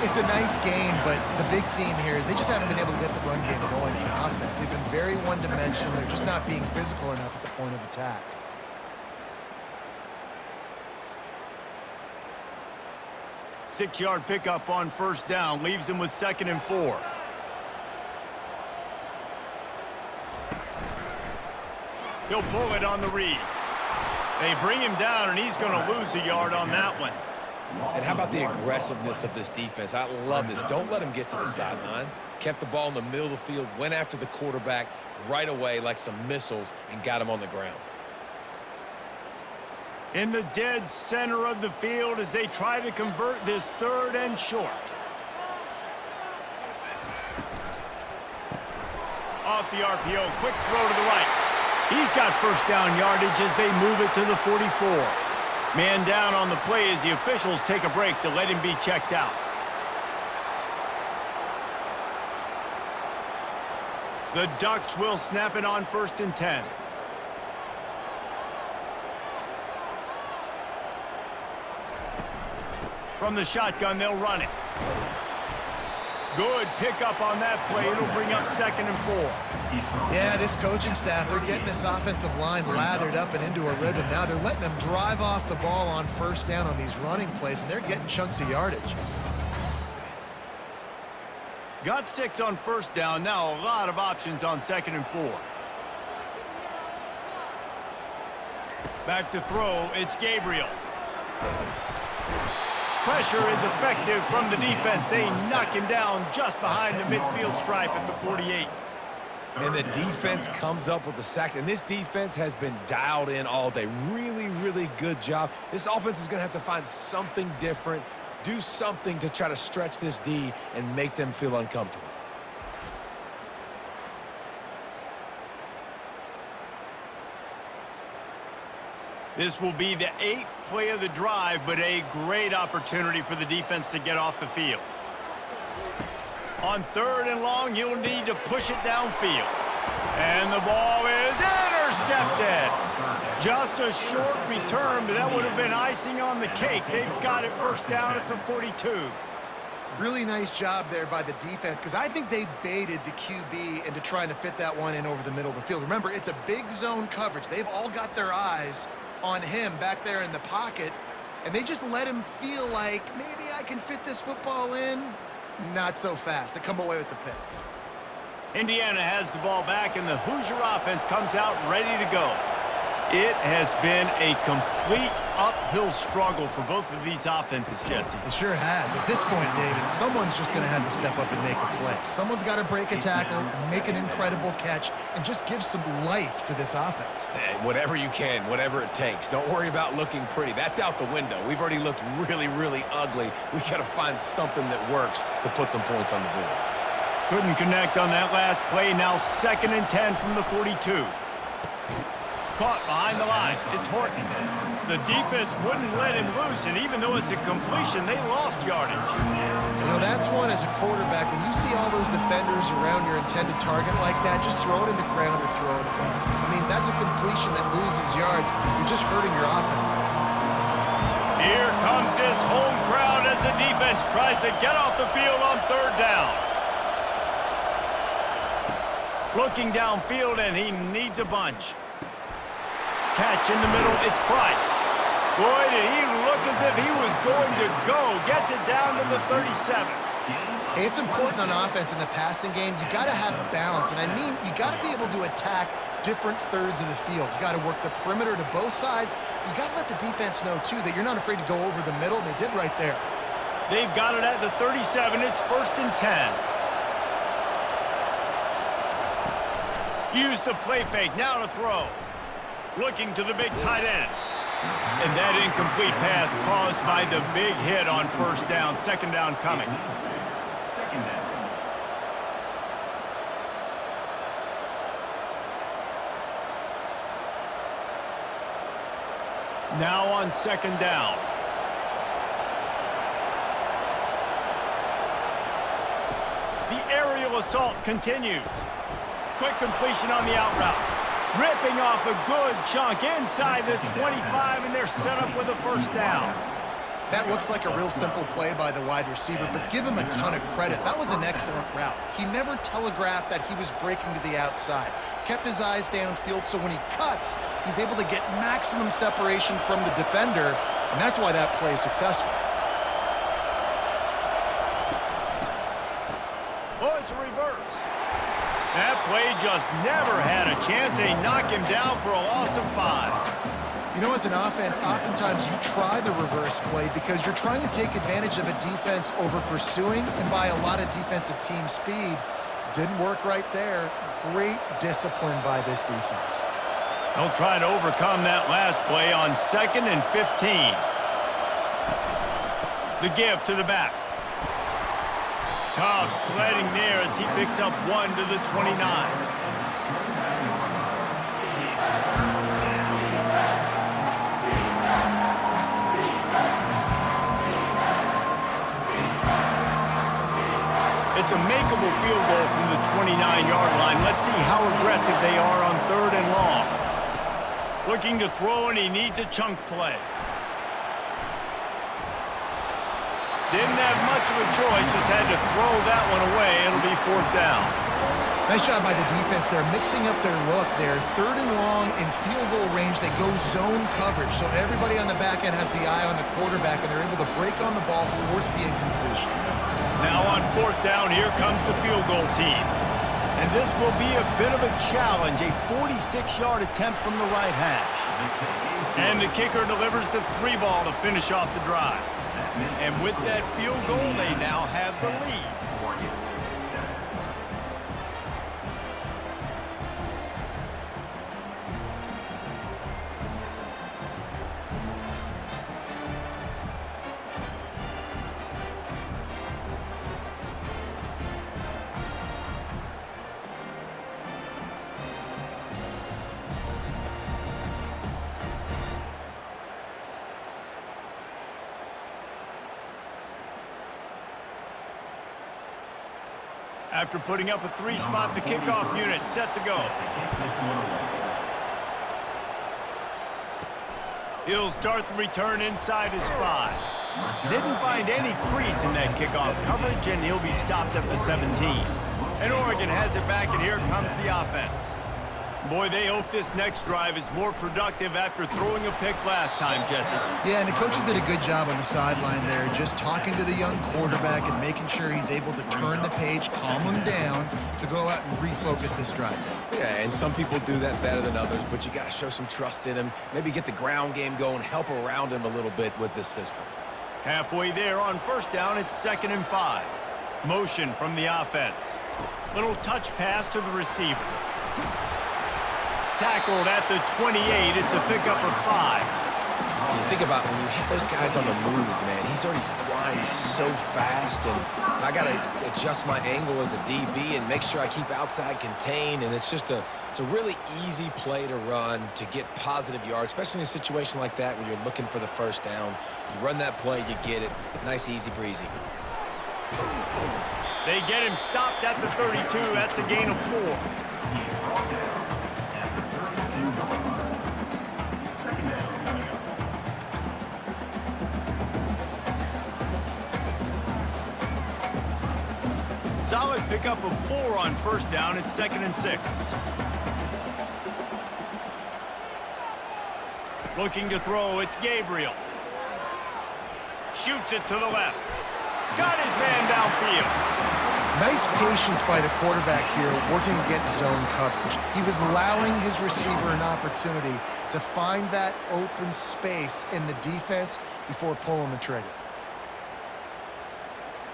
It's a nice game, but the big theme here is they just haven't been able to get the run game going on offense. They've been very one-dimensional. They're just not being physical enough at the point of attack. Six-yard pickup on first down leaves him with 2nd and 4. He'll pull it on the read. They bring him down, and he's going to lose a yard on that one. And how about the aggressiveness of this defense? I love this. Don't let them get to the sideline. Kept the ball in the middle of the field, went after the quarterback right away like some missiles, and got him on the ground. In the dead center of the field as they try to convert this 3rd and short. Off the RPO, quick throw to the right. He's got first down yardage as they move it to the 44. Man down on the play as the officials take a break to let him be checked out. The Ducks will snap it on 1st and 10. From the shotgun, they'll run it. Good pickup on that play. It'll bring up 2nd and 4. Yeah, this coaching staff, they're getting this offensive line lathered up and into a rhythm. Now they're letting them drive off the ball on 1st down on these running plays, and they're getting chunks of yardage. Got 6 on 1st down. Now a lot of options on 2nd and 4. Back to throw. It's Gabriel. Pressure is effective from the defense. They knock him down just behind the midfield stripe at the 48. And the defense comes up with the sacks. And this defense has been dialed in all day. Really, really good job. This offense is going to have to find something different, do something to try to stretch this D and make them feel uncomfortable. This will be the 8th play of the drive, but a great opportunity for the defense to get off the field. On 3rd and long, you'll need to push it downfield. And the ball is intercepted. Just a short return, but that would have been icing on the cake. They've got it 1st down at the 42. Really nice job there by the defense, because I think they baited the QB into trying to fit that one in over the middle of the field. Remember, it's a big zone coverage. They've all got their eyes on him back there in the pocket, and they just let him feel like, maybe I can fit this football in. Not so fast. They come away with the pick. Indiana has the ball back, and the Hoosier offense comes out ready to go. It has been a complete uphill struggle for both of these offenses, Jesse. It sure has. At this point, David, someone's just going to have to step up and make a play. Someone's got to break a tackle, make an incredible catch, and just give some life to this offense. And whatever you can, whatever it takes. Don't worry about looking pretty. That's out the window. We've already looked really, really ugly. We got to find something that works to put some points on the board. Couldn't connect on that last play. Now 2nd and 10 from the 42. Caught behind the line. It's Horton. The defense wouldn't let him loose, and even though it's a completion, they lost yardage. You know, that's one as a quarterback. When you see all those defenders around your intended target like that, just throw it in the ground or throw it away. I mean, that's a completion that loses yards. You're just hurting your offense. Here comes this home crowd as the defense tries to get off the field on 3rd down. Looking downfield, and he needs a bunch. Catch in the middle, it's Price. Boy, did he look as if he was going to go. Gets it down to the 37. Hey, it's important on offense in the passing game. You got to have balance, and I mean, you got to be able to attack different thirds of the field. You got to work the perimeter to both sides. You got to let the defense know, too, that you're not afraid to go over the middle. They did right there. They've got it at the 37. It's 1st and 10. Use the play fake. Now to throw. Looking to the big tight end. And that incomplete pass caused by the big hit on 1st down. 2nd down coming. Now on 2nd down. The aerial assault continues. Quick completion on the out route. Ripping off a good chunk inside the 25, and they're set up with a 1st down. That looks like a real simple play by the wide receiver, but give him a ton of credit. That was an excellent route. He never telegraphed that he was breaking to the outside. Kept his eyes downfield, so when he cuts, he's able to get maximum separation from the defender, and that's why that play is successful. Oh, it's a reverse. That play just never had a chance. They knock him down for a loss of 5. You know, as an offense, oftentimes you try the reverse play because you're trying to take advantage of a defense over pursuing and by a lot of defensive team speed. Didn't work right there. Great discipline by this defense. They'll try to overcome that last play on 2nd and 15. The give to the back. Tough sledding there as he picks up 1 to the 29. It's a makeable field goal from the 29-yard line. Let's see how aggressive they are on 3rd and long. Looking to throw, and he needs a chunk play. Didn't have much of a choice, just had to throw that one away. It'll be 4th down. Nice job by the defense. They're mixing up their look. They're 3rd and long in field goal range. They go zone coverage, so everybody on the back end has the eye on the quarterback, and they're able to break on the ball, force the incompletion. Now on 4th down, here comes the field goal team. And this will be a bit of a challenge, a 46-yard attempt from the right hash. And the kicker delivers the 3-ball to finish off the drive. And with that field goal, they now have the lead. After putting up a 3-spot, the kickoff unit set to go. He'll start the return inside his 5. Didn't find any crease in that kickoff coverage, and he'll be stopped at the 17. And Oregon has it back, and here comes the offense. Boy, they hope this next drive is more productive after throwing a pick last time, Jesse. Yeah, and the coaches did a good job on the sideline there, just talking to the young quarterback and making sure he's able to turn the page, calm him down to go out and refocus this drive. Yeah, and some people do that better than others, but you got to show some trust in him, maybe get the ground game going, help around him a little bit with this system. Halfway there on 1st down, it's 2nd and 5. Motion from the offense. Little touch pass to the receiver. Tackled at the 28. It's a pickup of 5. You think about when you hit those guys on the move, man, he's already flying so fast, and I got to adjust my angle as a DB and make sure I keep outside contained, and it's a really easy play to run to get positive yards, especially in a situation like that where you're looking for the 1st down. You run that play, you get it. Nice, easy breezy. They get him stopped at the 32. That's a gain of 4. Solid pickup of 4 on 1st down. It's 2nd and 6. Looking to throw, it's Gabriel. Shoots it to the left. Got his man downfield. Nice patience by the quarterback here working against zone coverage. He was allowing his receiver an opportunity to find that open space in the defense before pulling the trigger.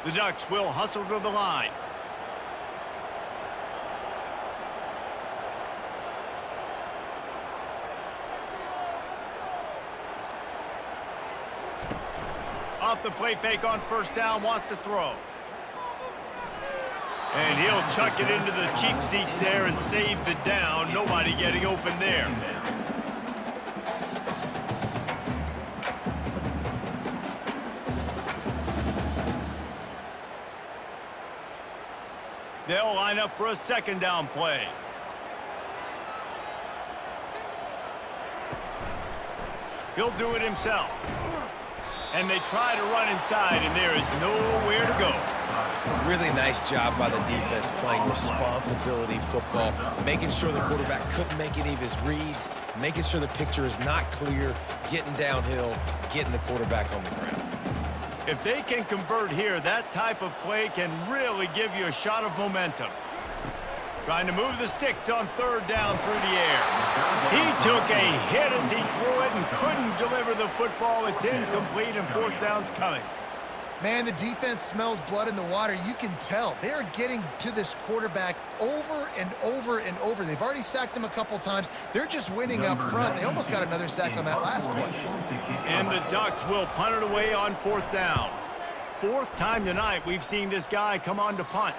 The Ducks will hustle to the line. Off the play fake on 1st down, wants to throw. And he'll chuck it into the cheap seats there and save the down. Nobody getting open there. They'll line up for a 2nd down play. He'll do it himself. And they try to run inside, and there is nowhere to go. Really nice job by the defense playing responsibility football, making sure the quarterback couldn't make any of his reads, making sure the picture is not clear, getting downhill, getting the quarterback on the ground. If they can convert here, that type of play can really give you a shot of momentum. Trying to move the sticks on third down through the air. He took a hit as he threw it and couldn't deliver the football. It's incomplete and fourth down's coming. Man, the defense smells blood in the water. You can tell. They are getting to this quarterback over and over and over. They've already sacked him a couple times. They're just winning up front. They almost got another sack on that last play. And the Ducks will punt it away on fourth down. Fourth time tonight we've seen this guy come on to punt.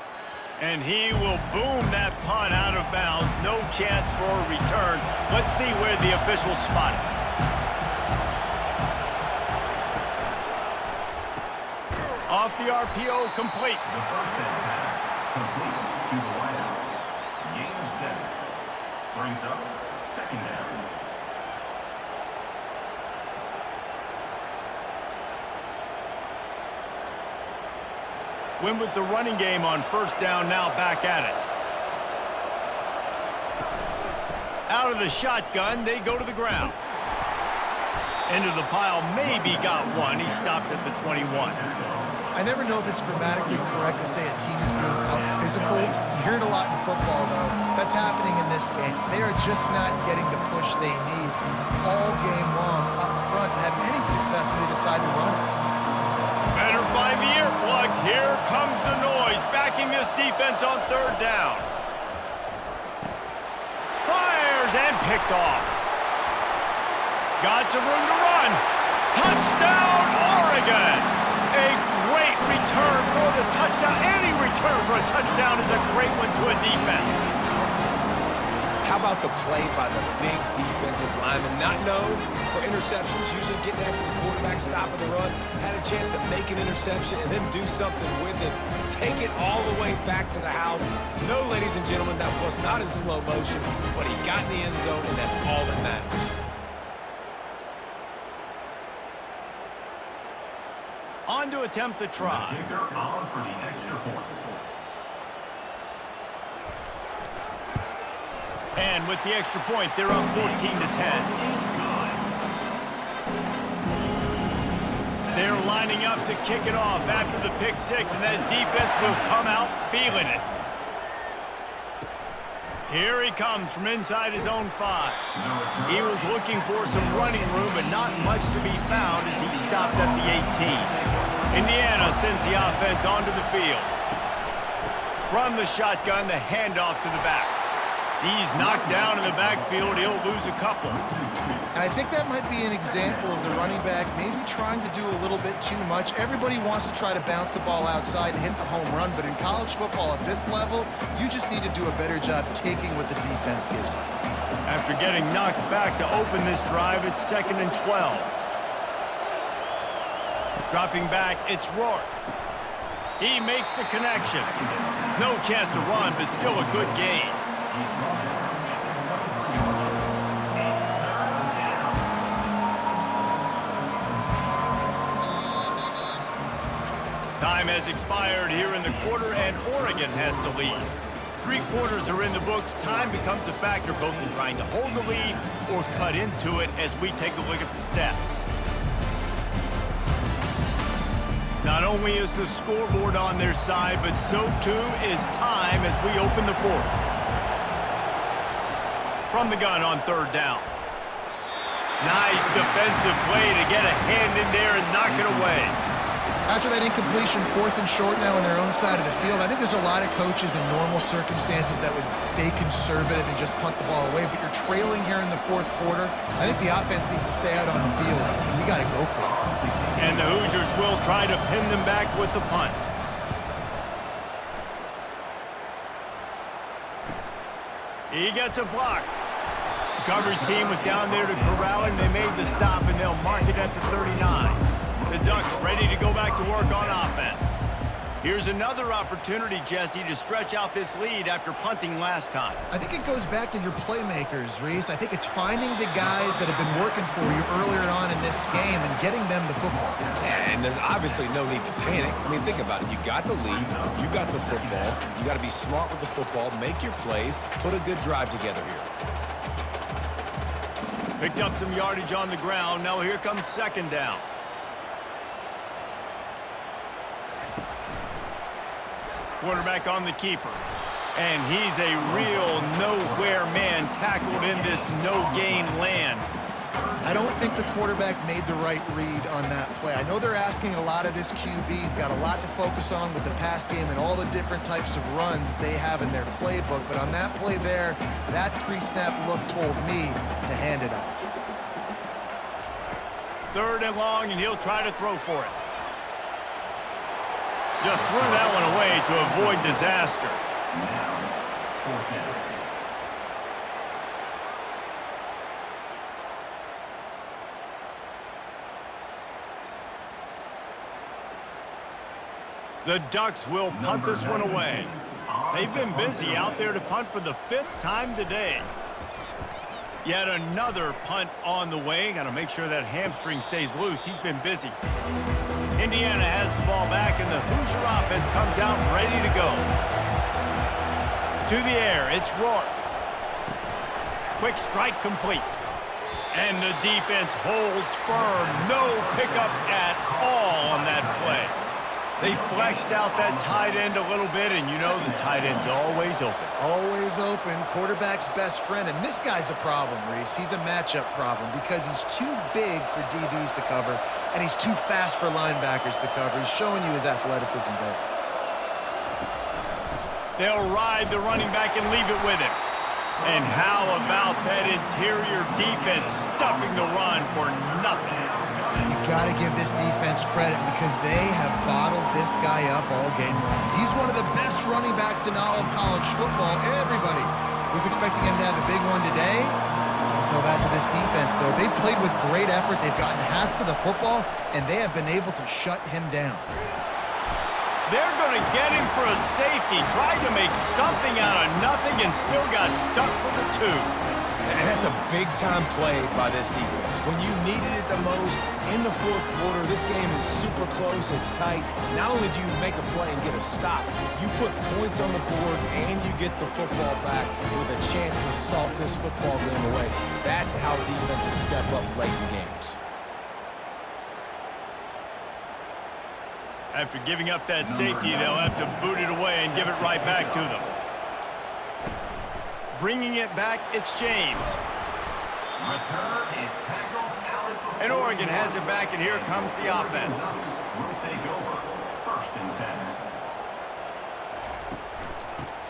And he will boom that punt out of bounds. No chance for a return. Let's see where the officials spot it. Off the RPO, complete. The first down pass, complete to the wideout. Game 7 brings up second down. Win with the running game on first down, now back at it. Out of the shotgun, they go to the ground. Into the pile, maybe got one. He stopped at the 21. I never know if it's grammatically correct to say a team is being out-physicaled. You hear it a lot in football, though. That's happening in this game. They are just not getting the push they need all game long up front to have any success when they decide to run it. Better find the earplugs. Here comes the noise, backing this defense on third down. Fires and picked off. Got some room to run. Touchdown, Oregon! A great return for the touchdown. Any return for a touchdown is a great one to a defense. How about the play by the big defensive lineman? Not known for interceptions, usually getting after the quarterback, stopping the run. Had a chance to make an interception and then do something with it. Take it all the way back to the house. No, ladies and gentlemen, that was not in slow motion, but he got in the end zone, and that's all that matters. On to attempt the try. The kicker on for the extra point. And with the extra point, they're up 14-10. They're lining up to kick it off after the pick six, and that defense will come out feeling it. Here he comes from inside his own 5. He was looking for some running room, but not much to be found as he stopped at the 18. Indiana sends the offense onto the field. From the shotgun, the handoff to the back. He's knocked down in the backfield. He'll lose a couple. And I think that might be an example of the running back maybe trying to do a little bit too much. Everybody wants to try to bounce the ball outside and hit the home run, but in college football at this level, you just need to do a better job taking what the defense gives you. After getting knocked back to open this drive, it's 2nd and 12. Dropping back, it's Rourke. He makes the connection. No chance to run, but still a good gain. Time has expired here in the quarter, and Oregon has the lead. 3 quarters are in the books. Time becomes a factor both in trying to hold the lead or cut into it as we take a look at the stats. Not only is the scoreboard on their side, but so too is time as we open the 4th. From the gun on 3rd down. Nice defensive play to get a hand in there and knock it away. After that incompletion, 4th and short now on their own side of the field, I think there's a lot of coaches in normal circumstances that would stay conservative and just punt the ball away, but you're trailing here in the 4th quarter. I think the offense needs to stay out on the field, and we got to go for it. And the Hoosiers will try to pin them back with the punt. He gets a block. The coverage team was down there to corral him. They made the stop, and they'll mark it at the 39. The Ducks ready to go back to work on offense. Here's another opportunity, Jesse, to stretch out this lead after punting last time. I think it goes back to your playmakers, Reese. I think it's finding the guys that have been working for you earlier on in this game and getting them the football. Yeah, and there's obviously no need to panic. I mean, think about it. You got the lead. You got the football. You got to be smart with the football. Make your plays. Put a good drive together here. Picked up some yardage on the ground. Now here comes 2nd down. Quarterback on the keeper. And he's a real nowhere man tackled in this no-gain land. I don't think the quarterback made the right read on that play. I know they're asking a lot of this QB. He's got a lot to focus on with the pass game and all the different types of runs that they have in their playbook. But on that play there, that pre-snap look told me to hand it off. 3rd and long, and he'll try to throw for it. Just threw that one away to avoid disaster. Now, 4th down. The Ducks will punt this one away. They've been busy out there to punt for the 5th time today. Yet another punt on the way. Got to make sure that hamstring stays loose. He's been busy. Indiana has the ball back, and the Hoosier offense comes out ready to go. To the air, it's Rourke. Quick strike complete. And the defense holds firm. No pickup at all on that play. They flexed out that tight end a little bit, and you know the tight end's always open. Always open, quarterback's best friend. And this guy's a problem, Reese. He's a matchup problem because he's too big for DBs to cover, and he's too fast for linebackers to cover. He's showing you his athleticism there. They'll ride the running back and leave it with him. And how about that interior defense stuffing the run for nothing? You got to give this defense credit because they have bottled this guy up all game long. He's one of the best running backs in all of college football. Everybody was expecting him to have a big one today. Tell that to this defense, though. They played with great effort. They've gotten hats to the football, and they have been able to shut him down. They're going to get him for a safety. Tried to make something out of nothing and still got stuck for the 2. And that's a big-time play by this defense. When you needed it the most in the 4th quarter, this game is super close, it's tight. Not only do you make a play and get a stop, you put points on the board and you get the football back with a chance to salt this football game away. That's how defenses step up late in games. After giving up that safety, they'll have to boot it away and give it right back to them. Bringing it back, it's James. Returner is tackled out. And Oregon has it back, and here comes the offense. Will take over. 1st and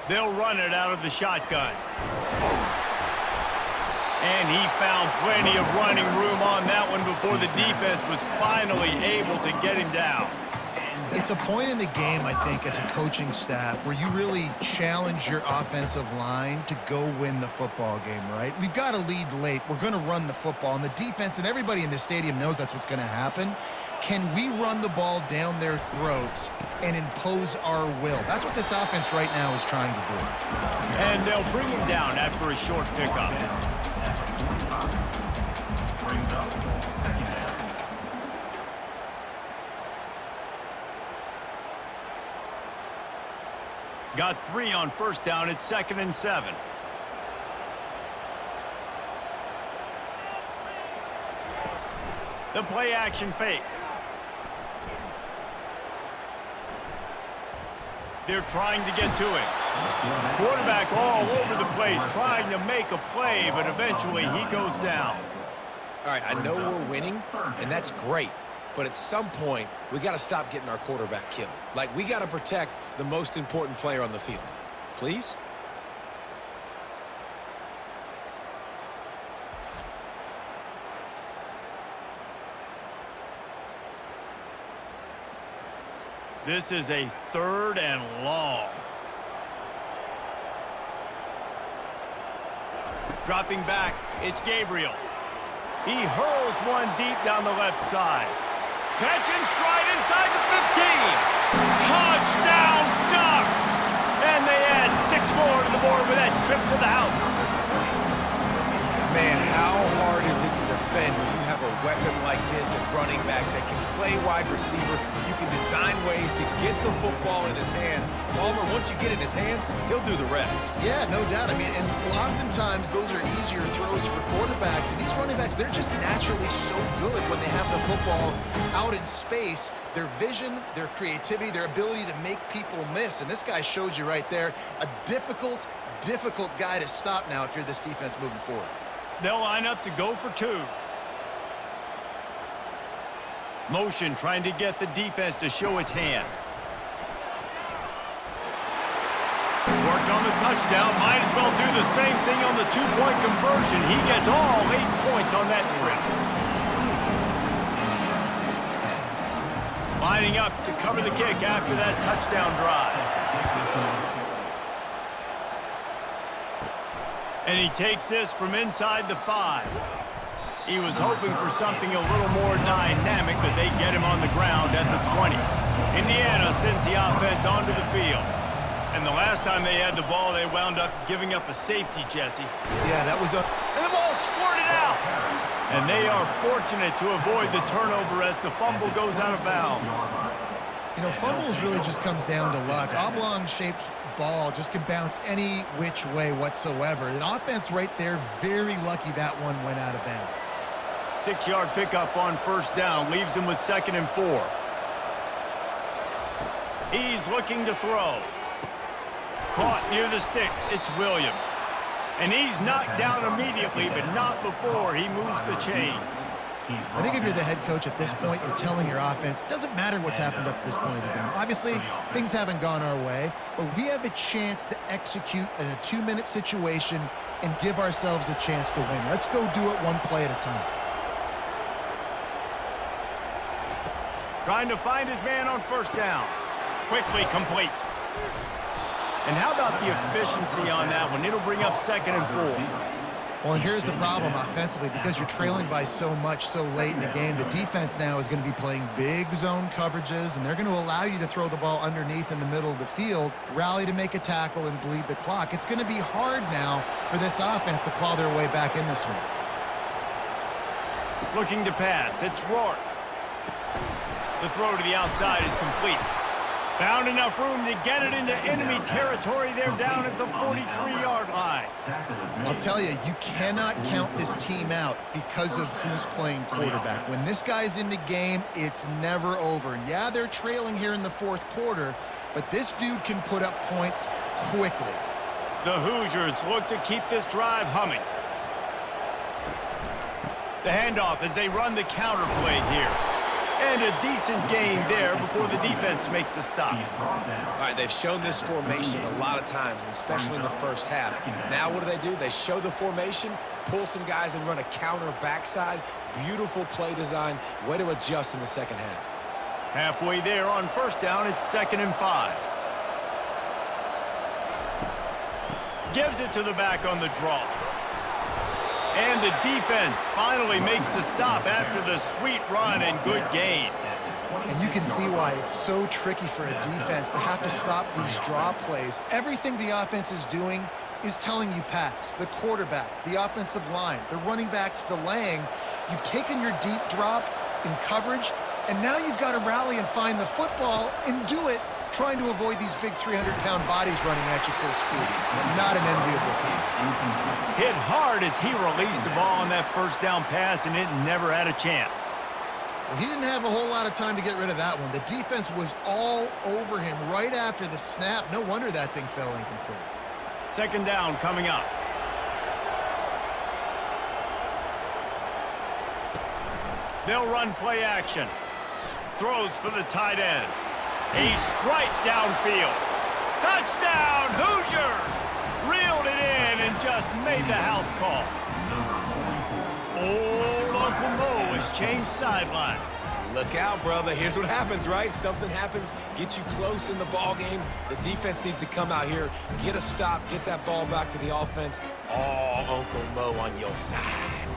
10. They'll run it out of the shotgun. And he found plenty of running room on that one before the defense was finally able to get him down. It's a point in the game, I think, as a coaching staff where you really challenge your offensive line to go win the football game, right? We've got a lead late. We're going to run the football, and the defense and everybody in the stadium knows that's what's going to happen. Can we run the ball down their throats and impose our will? That's what this offense right now is trying to do. And they'll bring him down after a short pickup. Brings up 2nd down. Got 3 on 1st down. It's 2nd and 7. The play action fake. They're trying to get to it. Quarterback all over the place trying to make a play, but eventually he goes down. All right, I know we're winning, and that's great. But at some point, we got to stop getting our quarterback killed. Like, we got to protect the most important player on the field. Please? This is a 3rd and long. Dropping back, it's Gabriel. He hurls one deep down the left side. Catch and stride inside the 15. Touchdown, Ducks! And they add 6 more to the board with that trip to the house. Man, how hard is it to defend when you have a weapon like this at running back that can play wide receiver, you can design ways to get the football in his hand. Palmer, once you get it in his hands, he'll do the rest. Yeah, no doubt. I mean, and oftentimes those are easier throws for quarterbacks. And these running backs, they're just naturally so good when they have the football out in space. Their vision, their creativity, their ability to make people miss. And this guy showed you right there a difficult guy to stop now if you're this defense moving forward. They'll line up to go for two. Motion trying to get the defense to show his hand. Worked on the touchdown. Might as well do the same thing on the two-point conversion. He gets all 8 points on that trip. Lining up to cover the kick after that touchdown drive. And he takes this from inside the 5. He was hoping for something a little more dynamic, but they get him on the ground at the 20. Indiana sends the offense onto the field. And the last time they had the ball, they wound up giving up a safety, Jesse. Yeah, that was a... And the ball squirted out. And they are fortunate to avoid the turnover as the fumble goes out of bounds. You know, fumbles really just comes down to luck. Oblong-shaped ball just can bounce any which way whatsoever. The offense right there, very lucky that one went out of bounds. 6-yard pickup on first down leaves him with 2nd and 4. He's looking to throw. Caught near the sticks. It's Williams. And he's knocked down immediately, but not before he moves the chains. I think if you're the head coach at this point, you're telling your offense, it doesn't matter what's happened up to this point of the game. Obviously, things haven't gone our way, but we have a chance to execute in a 2-minute situation and give ourselves a chance to win. Let's go do it one play at a time. Trying to find his man on first down. Quickly complete. And how about the efficiency on that one? It'll bring up 2nd and 4. Well, and here's the problem offensively. Because you're trailing by so much so late in the game, the defense now is going to be playing big zone coverages, and they're going to allow you to throw the ball underneath in the middle of the field, rally to make a tackle, and bleed the clock. It's going to be hard now for this offense to claw their way back in this one. Looking to pass. It's Rourke. The throw to the outside is complete. Found enough room to get it into enemy territory. They're down at the 43-yard line. I'll tell you, you cannot count this team out because of who's playing quarterback. When this guy's in the game, it's never over. And yeah, they're trailing here in the 4th quarter, but this dude can put up points quickly. The Hoosiers look to keep this drive humming. The handoff as they run the counter play here. And a decent game there before the defense makes the stop. All right, they've shown this formation a lot of times, and especially in the first half. Now what do? They show the formation, pull some guys and run a counter backside. Beautiful play design. Way to adjust in the second half. Halfway there on first down, it's 2nd and 5. Gives it to the back on the draw. And the defense finally makes the stop after the sweet run and good gain. And you can see why it's so tricky for a defense to have to stop these draw plays. Everything the offense is doing is telling you pass. The quarterback, the offensive line, the running backs delaying. You've taken your deep drop in coverage, and now you've got to rally and find the football and do it trying to avoid these big 300-pound bodies running at you full speed. Not an enviable task. Hit hard as he released the ball on that first down pass, and it never had a chance. Well, he didn't have a whole lot of time to get rid of that one. The defense was all over him right after the snap. No wonder that thing fell incomplete. 2nd down coming up. They'll run play action. Throws for the tight end. A strike downfield. Touchdown, Hoosiers! Reeled it in and just made the house call. Old Uncle Mo has changed sidelines. Look out, brother. Here's what happens, right? Something happens, get you close in the ball game. The defense needs to come out here, get a stop, get that ball back to the offense. All Uncle Mo on your side.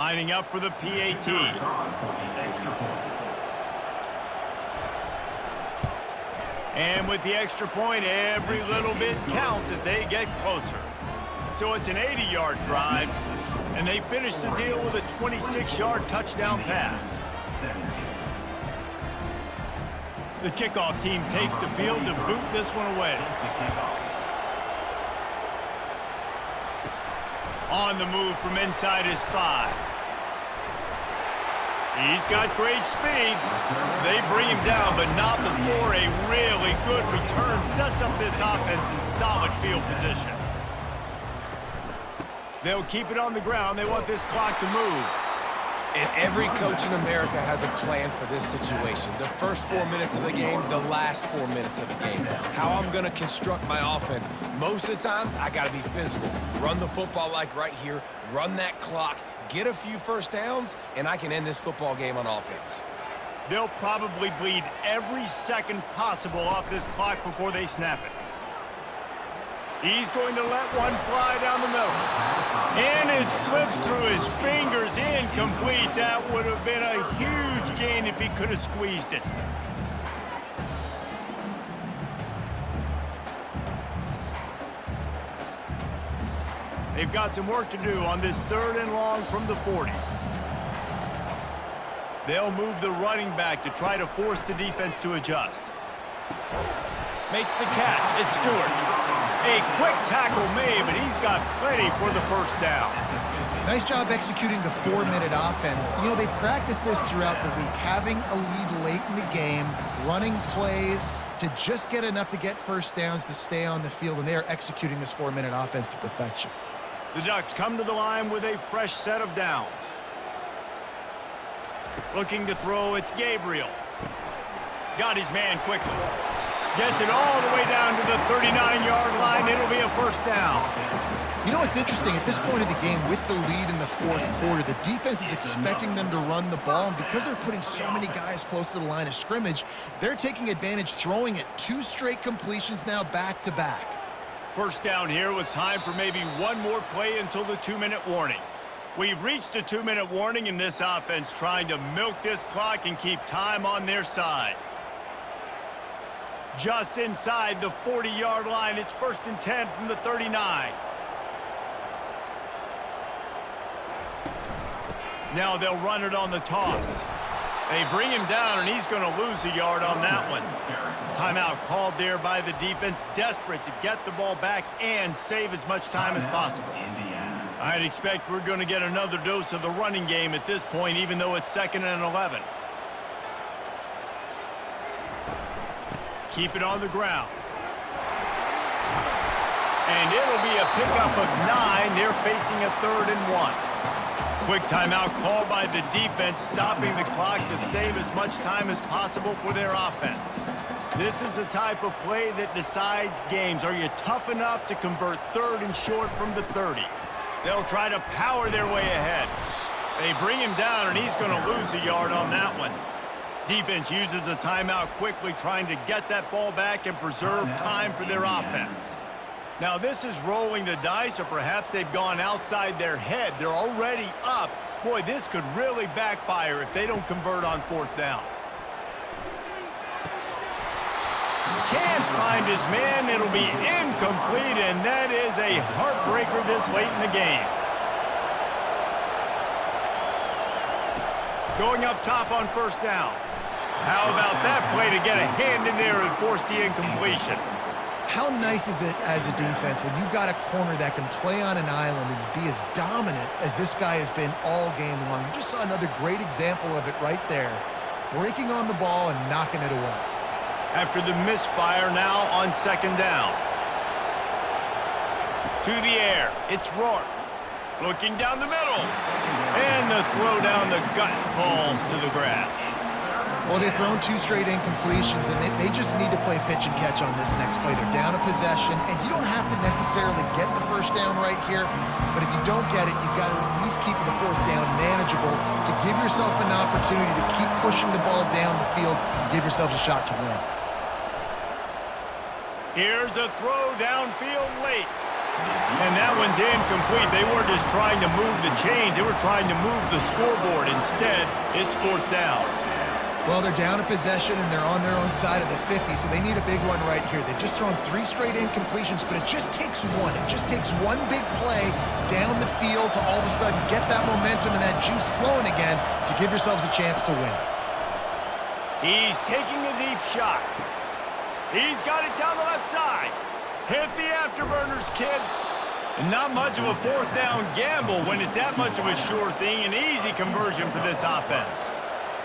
Lining up for the PAT. Runners on for the extra point. And with the extra point, every little bit counts as they get closer. So it's an 80-yard drive, and they finish the deal with a 26-yard touchdown pass. 17. The kickoff team takes the field to boot this one away. On the move from inside his 5. He's got great speed. They bring him down, but not before a really good return sets up this offense in solid field position. They'll keep it on the ground. They want this clock to move. And every coach in America has a plan for this situation. The first 4 minutes of the game, the last 4 minutes of the game. How I'm going to construct my offense. Most of the time, I got to be physical. Run the football like right here. Run that clock. Get a few first downs, and I can end this football game on offense. They'll probably bleed every second possible off this clock before they snap it. He's going to let one fly down the middle. And it slips through his fingers, incomplete. That would have been a huge gain if he could have squeezed it. They've got some work to do on this 3rd and long from the 40. They'll move the running back to try to force the defense to adjust. Makes the catch. It's Stewart. A quick tackle made, but he's got plenty for the first down. Nice job executing the 4-minute offense. You know, they practice this throughout the week, having a lead late in the game, running plays to just get enough to get first downs to stay on the field, and they are executing this 4-minute offense to perfection. The Ducks come to the line with a fresh set of downs. Looking to throw, it's Gabriel. Got his man quickly. Gets it all the way down to the 39-yard line. It'll be a first down. You know what's interesting? At this point of the game, with the lead in the 4th quarter, the defense is expecting them to run the ball, and because they're putting so many guys close to the line of scrimmage, they're taking advantage, throwing it 2 straight completions now back-to-back. First down here with time for maybe one more play until the 2-minute warning. We've reached the 2-minute warning, and this offense trying to milk this clock and keep time on their side. Just inside the 40-yard line, it's 1st and 10 from the 39. Now they'll run it on the toss. They bring him down, and he's going to lose a yard on that one. Timeout called there by the defense, desperate to get the ball back and save as much time as possible. I'd expect we're going to get another dose of the running game at this point, even though it's 2nd and 11. Keep it on the ground. And it'll be a pickup of 9. They're facing a 3rd and 1. Quick timeout called by the defense, stopping the clock to save as much time as possible for their offense. This is the type of play that decides games. Are you tough enough to convert 3rd and short from the 30? They'll try to power their way ahead. They bring him down, and he's going to lose a yard on that one. Defense uses a timeout quickly, trying to get that ball back and preserve time for their offense. Now, this is rolling the dice, or perhaps they've gone outside their head. They're already up. Boy, this could really backfire if they don't convert on 4th down. Can't find his man. It'll be incomplete, and that is a heartbreaker this late in the game. Going up top on 1st down. How about that play to get a hand in there and force the incompletion? How nice is it as a defense when you've got a corner that can play on an island and be as dominant as this guy has been all game long? You just saw another great example of it right there. Breaking on the ball and knocking it away. After the misfire, now on 2nd down. To the air, it's Rourke. Looking down the middle. And the throw down the gut falls to the grass. Well, they've thrown 2 straight incompletions, and they just need to play pitch and catch on this next play. They're down a possession, and you don't have to necessarily get the first down right here, but if you don't get it, you've got to at least keep the 4th down manageable to give yourself an opportunity to keep pushing the ball down the field and give yourselves a shot to win. Here's a throw downfield late. And that one's incomplete. They weren't just trying to move the chains. They were trying to move the scoreboard. Instead, it's 4th down. Well, they're down a possession, and they're on their own side of the 50, so they need a big one right here. They've just thrown 3 straight incompletions, but it just takes one. It just takes one big play down the field to all of a sudden get that momentum and that juice flowing again to give yourselves a chance to win. He's taking a deep shot. He's got it down the left side. Hit the afterburners, kid. And not much of a 4th down gamble when it's that much of a sure thing. An easy conversion for this offense.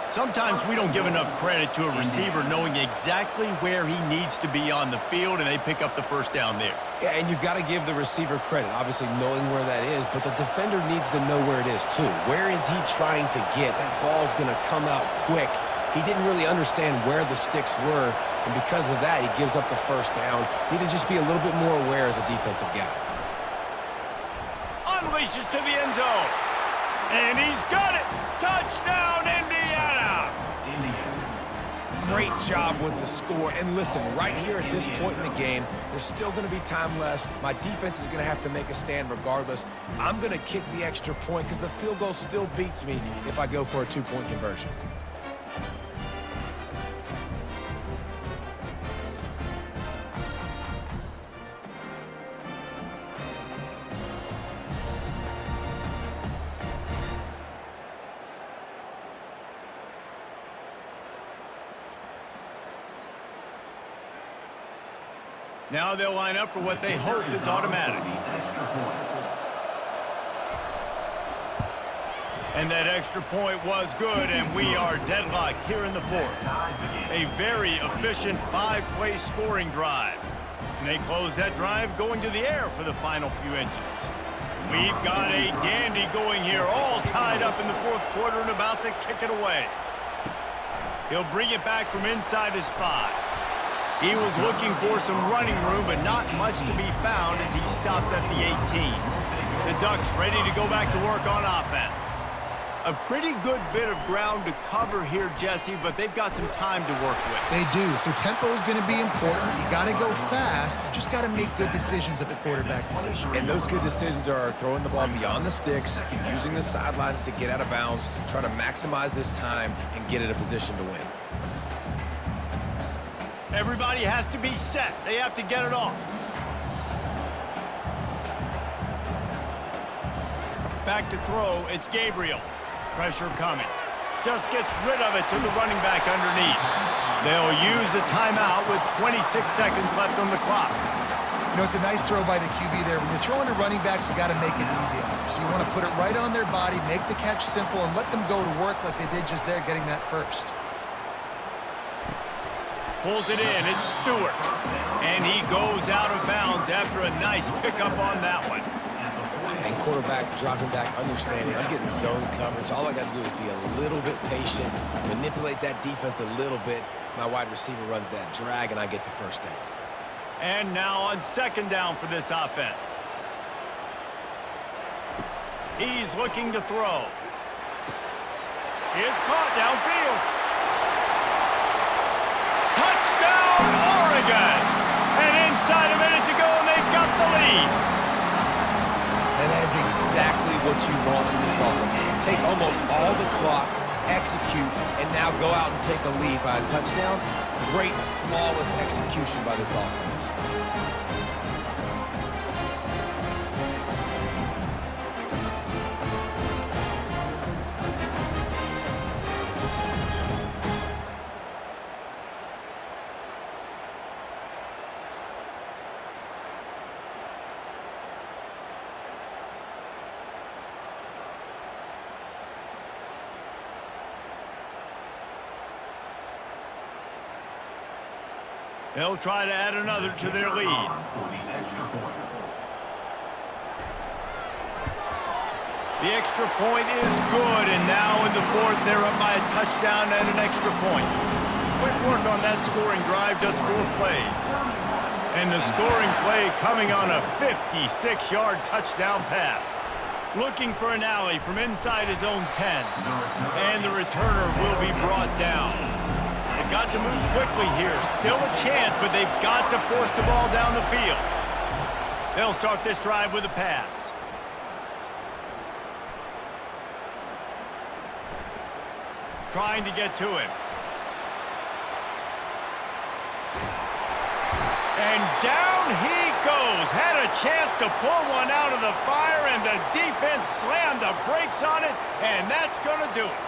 Sometimes we don't give enough credit to a receiver knowing exactly where he needs to be on the field, and they pick up the 1st down there. Yeah, and you've got to give the receiver credit, obviously knowing where that is, but the defender needs to know where it is too. Where is he trying to get? That ball's going to come out quick. He didn't really understand where the sticks were, and because of that, he gives up the 1st down. Need to just be a little bit more aware as a defensive guy. Unleashes to the end zone. And he's got it. Touchdown, Indiana. Great job with the score. And listen, right here at this point in the game, there's still going to be time left. My defense is going to have to make a stand regardless. I'm going to kick the extra point because the field goal still beats me if I go for a 2-point conversion. Now they'll line up for what they hope is automatic. And that extra point was good, and we are deadlocked here in the 4th. A very efficient 5-play scoring drive. And they close that drive going to the air for the final few inches. We've got a dandy going here, all tied up in the 4th quarter and about to kick it away. He'll bring it back from inside his 5. He was looking for some running room, but not much to be found as he stopped at the 18. The Ducks ready to go back to work on offense. A pretty good bit of ground to cover here, Jesse, but they've got some time to work with. They do, so tempo is going to be important. You got to go fast. You just got to make good decisions at the quarterback position. And those good decisions are throwing the ball beyond the sticks, using the sidelines to get out of bounds, trying to maximize this time and get in a position to win. Everybody has to be set. They have to get it off. Back to throw, it's Gabriel. Pressure coming. Just gets rid of it to the running back underneath. They'll use a timeout with 26 seconds left on the clock. You know, it's a nice throw by the QB there. When you're throwing to running backs, you got to make it easy on them. So you want to put it right on their body, make the catch simple, and let them go to work like they did just there, getting that 1st. Pulls it in, it's Stewart. And he goes out of bounds after a nice pickup on that one. And quarterback dropping back, understanding I'm getting zone coverage. All I got to do is be a little bit patient, manipulate that defense a little bit. My wide receiver runs that drag, and I get the 1st down. And now on 2nd down for this offense. He's looking to throw. It's caught downfield. Touchdown, Oregon! And inside a minute to go, and they've got the lead. And that is exactly what you want from this offense. Take almost all the clock, execute, and now go out and take a lead by a touchdown. Great, flawless execution by this offense. They'll try to add another to their lead. The extra point is good, and now in the 4th, they're up by a touchdown and an extra point. Quick work on that scoring drive, just 4 plays. And the scoring play coming on a 56-yard touchdown pass. Looking for an alley from inside his own 10. And the returner will be brought down. They've got to move quickly here. Still a chance, but they've got to force the ball down the field. They'll start this drive with a pass. Trying to get to him. And down he goes. Had a chance to pull one out of the fire, and the defense slammed the brakes on it, and that's going to do it.